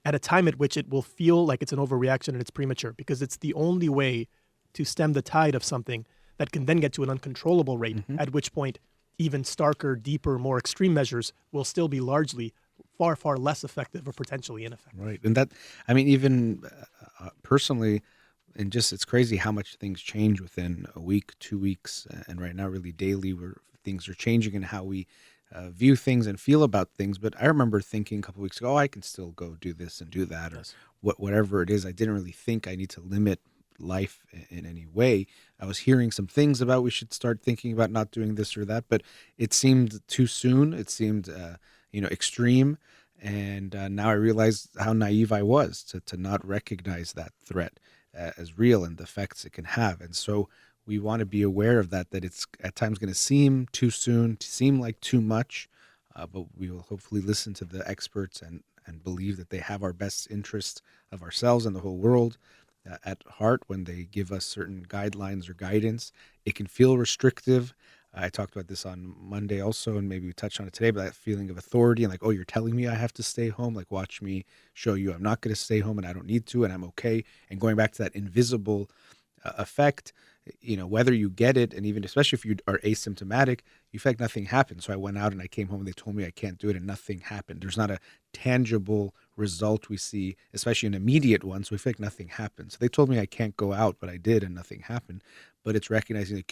at a time at which it will feel like it's an overreaction and it's premature, because it's the only way to stem the tide of something that can then get to an uncontrollable rate, at which point even starker, deeper, more extreme measures will still be largely far, far less effective or potentially ineffective. Right. And that, I mean, even personally, and just it's crazy how much things change within a week, 2 weeks, and right now really daily where things are changing and how we view things and feel about things. But I remember thinking a couple of weeks ago, oh, I can still go do this and do that, Yes. or whatever it is. I didn't really think I need to limit life in any way. I was hearing some things about we should start thinking about not doing this or that, but it seemed too soon. It seemed, extreme. And now I realize how naive I was to not recognize that threat as real and the effects it can have. And so we want to be aware of that it's at times going to seem too soon, to seem like too much, but we will hopefully listen to the experts and believe that they have our best interest of ourselves and the whole world at heart when they give us certain guidelines or guidance. It can feel restrictive. I talked about this on Monday also, and maybe we touched on it today, but that feeling of authority and like, oh, you're telling me I have to stay home? Like, watch me show you I'm not going to stay home and I don't need to and I'm okay. And going back to that invisible effect, whether you get it, and even especially if you are asymptomatic, you feel like nothing happened. So I went out and I came home and they told me I can't do it and nothing happened. There's not a tangible result we see, especially an immediate one. So we feel like nothing happened. So they told me I can't go out, but I did and nothing happened. But it's recognizing the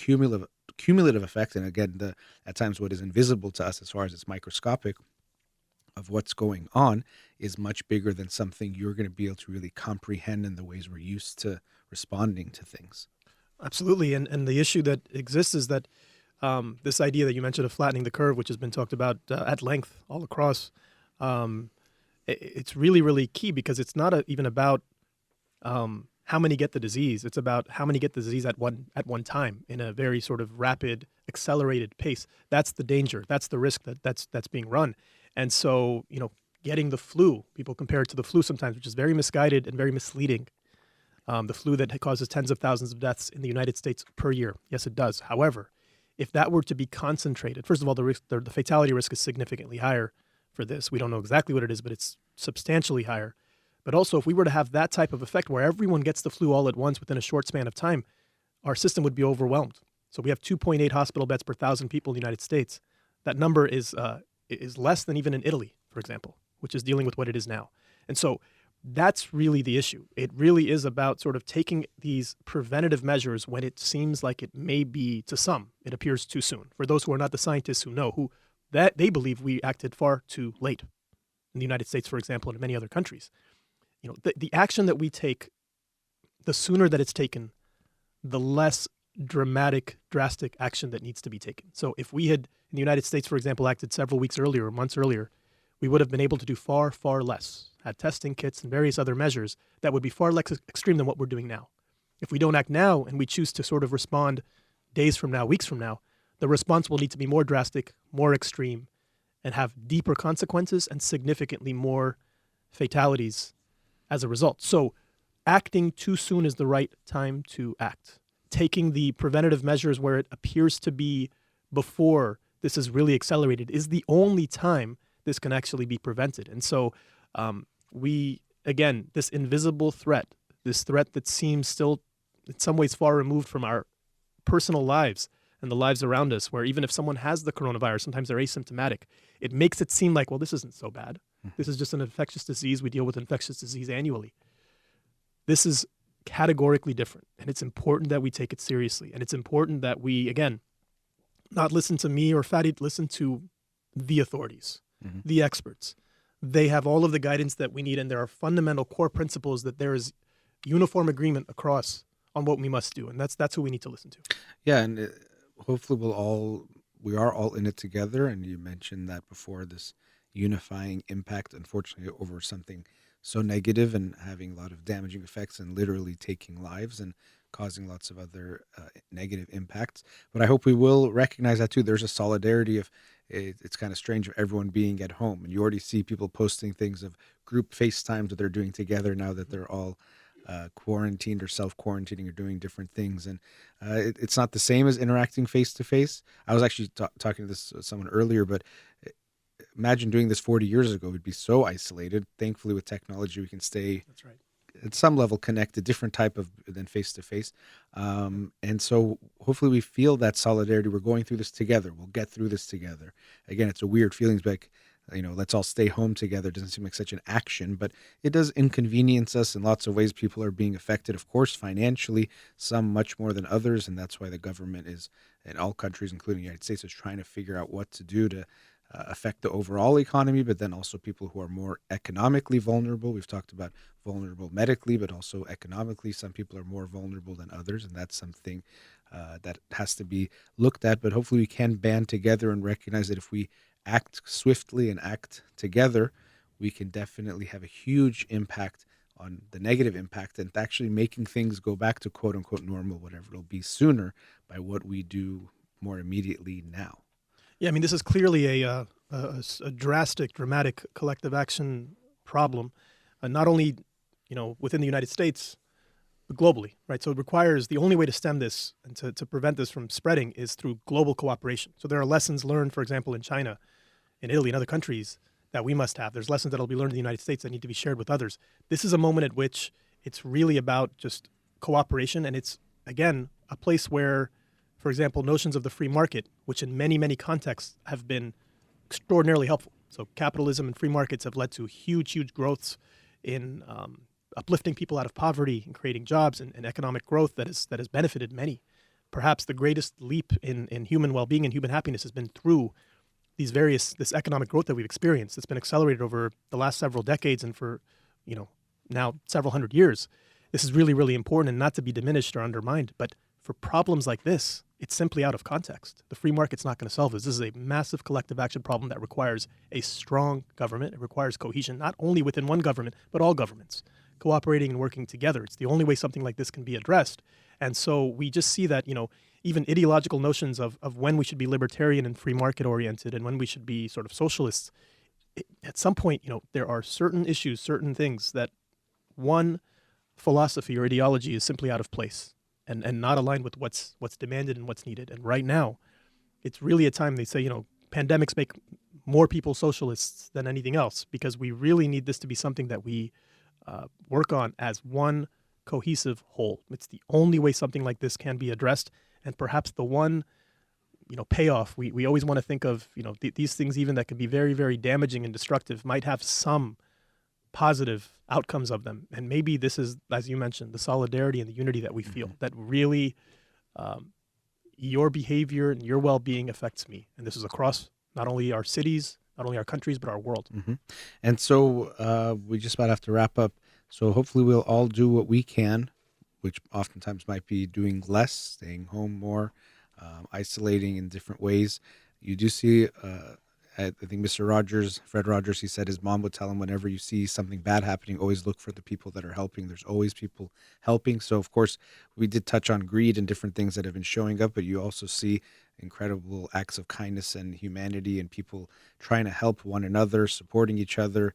cumulative effect, and again, at times what is invisible to us as far as it's microscopic of what's going on is much bigger than something you're going to be able to really comprehend in the ways we're used to responding to things. Absolutely. And the issue that exists is that this idea that you mentioned of flattening the curve, which has been talked about at length all across, it's really, really key, because it's not even about how many get the disease. It's about how many get the disease at one time in a very sort of rapid, accelerated pace. That's the danger. That's the risk that's being run. And so, getting the flu, people compare it to the flu sometimes, which is very misguided and very misleading. The flu that causes tens of thousands of deaths in the United States per year. Yes, it does. However, if that were to be concentrated, first of all, the fatality risk is significantly higher for this. We don't know exactly what it is, but it's substantially higher. But also, if we were to have that type of effect where everyone gets the flu all at once within a short span of time, our system would be overwhelmed. So we have 2.8 hospital beds per 1,000 people in the United States. That number is less than even in Italy, for example, which is dealing with what it is now. And so that's really the issue. It really is about sort of taking these preventative measures when it seems like it may be, to some, it appears too soon. For those who are not the scientists who know, who that they believe we acted far too late in the United States, for example, and in many other countries. The action that we take, the sooner that it's taken, the less drastic action that needs to be taken. So if we had, in the United States, for example, acted several weeks earlier or months earlier, we would have been able to do far, far less, had testing kits and various other measures that would be far less extreme than what we're doing now. If we don't act now and we choose to sort of respond days from now, weeks from now, the response will need to be more drastic, more extreme, and have deeper consequences and significantly more fatalities as a result. So acting too soon is the right time to act. Taking the preventative measures where it appears to be before this is really accelerated is the only time this can actually be prevented. And so again, this invisible threat, this threat that seems still in some ways far removed from our personal lives and the lives around us, where even if someone has the coronavirus, sometimes they're asymptomatic, it makes it seem like, well, this isn't so bad. This is just an infectious disease. We deal with infectious disease annually. This is categorically different, and it's important that we take it seriously. And it's important that we, again, not listen to me or Farid, listen to the authorities, the experts. They have all of the guidance that we need, and there are fundamental core principles that there is uniform agreement across on what we must do, and that's who we need to listen to. Yeah, and hopefully we are all in it together. And you mentioned that before, this unifying impact, unfortunately, over something so negative and having a lot of damaging effects and literally taking lives and causing lots of other negative impacts. But I hope we will recognize that too. There's a solidarity of it's kind of strange of everyone being at home, and you already see people posting things of group FaceTimes that they're doing together now that they're all quarantined or self-quarantining or doing different things. And it's not the same as interacting face to face. I was actually talking to someone earlier, but imagine doing this 40 years ago. We'd be so isolated. Thankfully, with technology, we can stay That's right. at some level connected, different type of than face to face. And so hopefully we feel that solidarity. We're going through this together. We'll get through this together. Again, it's a weird feeling, like, let's all stay home together. It doesn't seem like such an action, but it does inconvenience us in lots of ways. People are being affected, of course, financially, some much more than others. And that's why the government is, in all countries, including the United States, is trying to figure out what to do to affect the overall economy, but then also people who are more economically vulnerable. We've talked about vulnerable medically, but also economically. Some people are more vulnerable than others, and that's something that has to be looked at. But hopefully we can band together and recognize that if we act swiftly and act together, we can definitely have a huge impact on the negative impact and actually making things go back to quote unquote normal, whatever it'll be, sooner by what we do more immediately now. Yeah, I mean, this is clearly a drastic, dramatic collective action problem, not only within the United States, but globally, right? So it requires, the only way to stem this and to prevent this from spreading is through global cooperation. So there are lessons learned, for example, in China, in Italy, and other countries that we must have. There's lessons that will be learned in the United States that need to be shared with others. This is a moment at which it's really about just cooperation, and it's, again, a place where, for example, notions of the free market, which in many, many contexts have been extraordinarily helpful. So capitalism and free markets have led to huge, huge growths in uplifting people out of poverty and creating jobs and economic growth that has benefited many. Perhaps the greatest leap in human well-being and human happiness has been through this economic growth that we've experienced. It's been accelerated over the last several decades and for, now several hundred years. This is really, really important and not to be diminished or undermined. But for problems like this, it's simply out of context. The free market's not going to solve this. This is a massive collective action problem that requires a strong government. It requires cohesion, not only within one government, but all governments cooperating and working together. It's the only way something like this can be addressed. And so we just see that, even ideological notions of when we should be libertarian and free market oriented and when we should be sort of socialists, at some point, there are certain issues, certain things that one philosophy or ideology is simply out of place and not aligned with what's demanded and what's needed. And right now, it's really a time, they say, pandemics make more people socialists than anything else, because we really need this to be something that we work on as one cohesive whole. It's the only way something like this can be addressed, and perhaps the one payoff. We always want to think of these things, even that can be very, very damaging and destructive, might have some positive outcomes of them. And maybe this is, as you mentioned, the solidarity and the unity that we feel, that really your behavior and your well-being affects me. And this is across not only our cities, not only our countries, but our world. And so we just about have to wrap up. So hopefully we'll all do what we can, which oftentimes might be doing less, staying home more, isolating in different ways. You do see, I think Mr. Rogers, Fred Rogers, he said his mom would tell him, whenever you see something bad happening, always look for the people that are helping. There's always people helping. So, of course, we did touch on greed and different things that have been showing up, but you also see incredible acts of kindness and humanity and people trying to help one another, supporting each other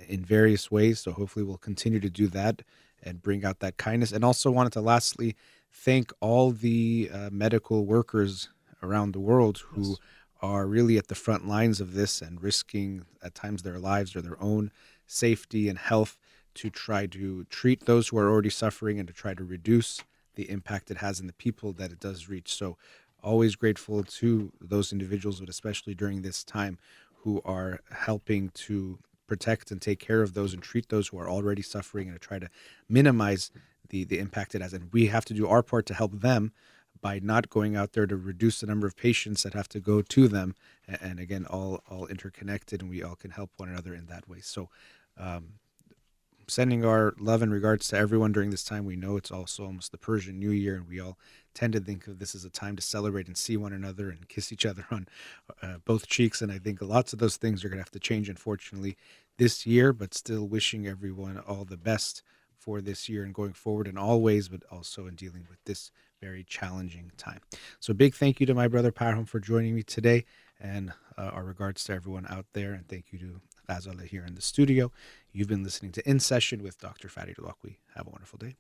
in various ways. So hopefully we'll continue to do that and bring out that kindness. And also wanted to lastly thank all the medical workers around the world who are really at the front lines of this and risking at times their lives or their own safety and health to try to treat those who are already suffering and to try to reduce the impact it has in the people that it does reach. So always grateful to those individuals, but especially during this time, who are helping to protect and take care of those and treat those who are already suffering and to try to minimize the impact it has. And we have to do our part to help them by not going out there to reduce the number of patients that have to go to them. And again, all interconnected, and we all can help one another in that way. So sending our love and regards to everyone during this time. We know it's also almost the Persian New Year, and we all tend to think of this as a time to celebrate and see one another and kiss each other on both cheeks. And I think lots of those things are going to have to change, unfortunately, this year, but still wishing everyone all the best for this year and going forward in all ways, but also in dealing with this very challenging time. So big thank you to my brother Parham for joining me today, and our regards to everyone out there, and thank you to Ghazala here in the studio. You've been listening to In Session with Dr. Farid Holakouee. Have a wonderful day.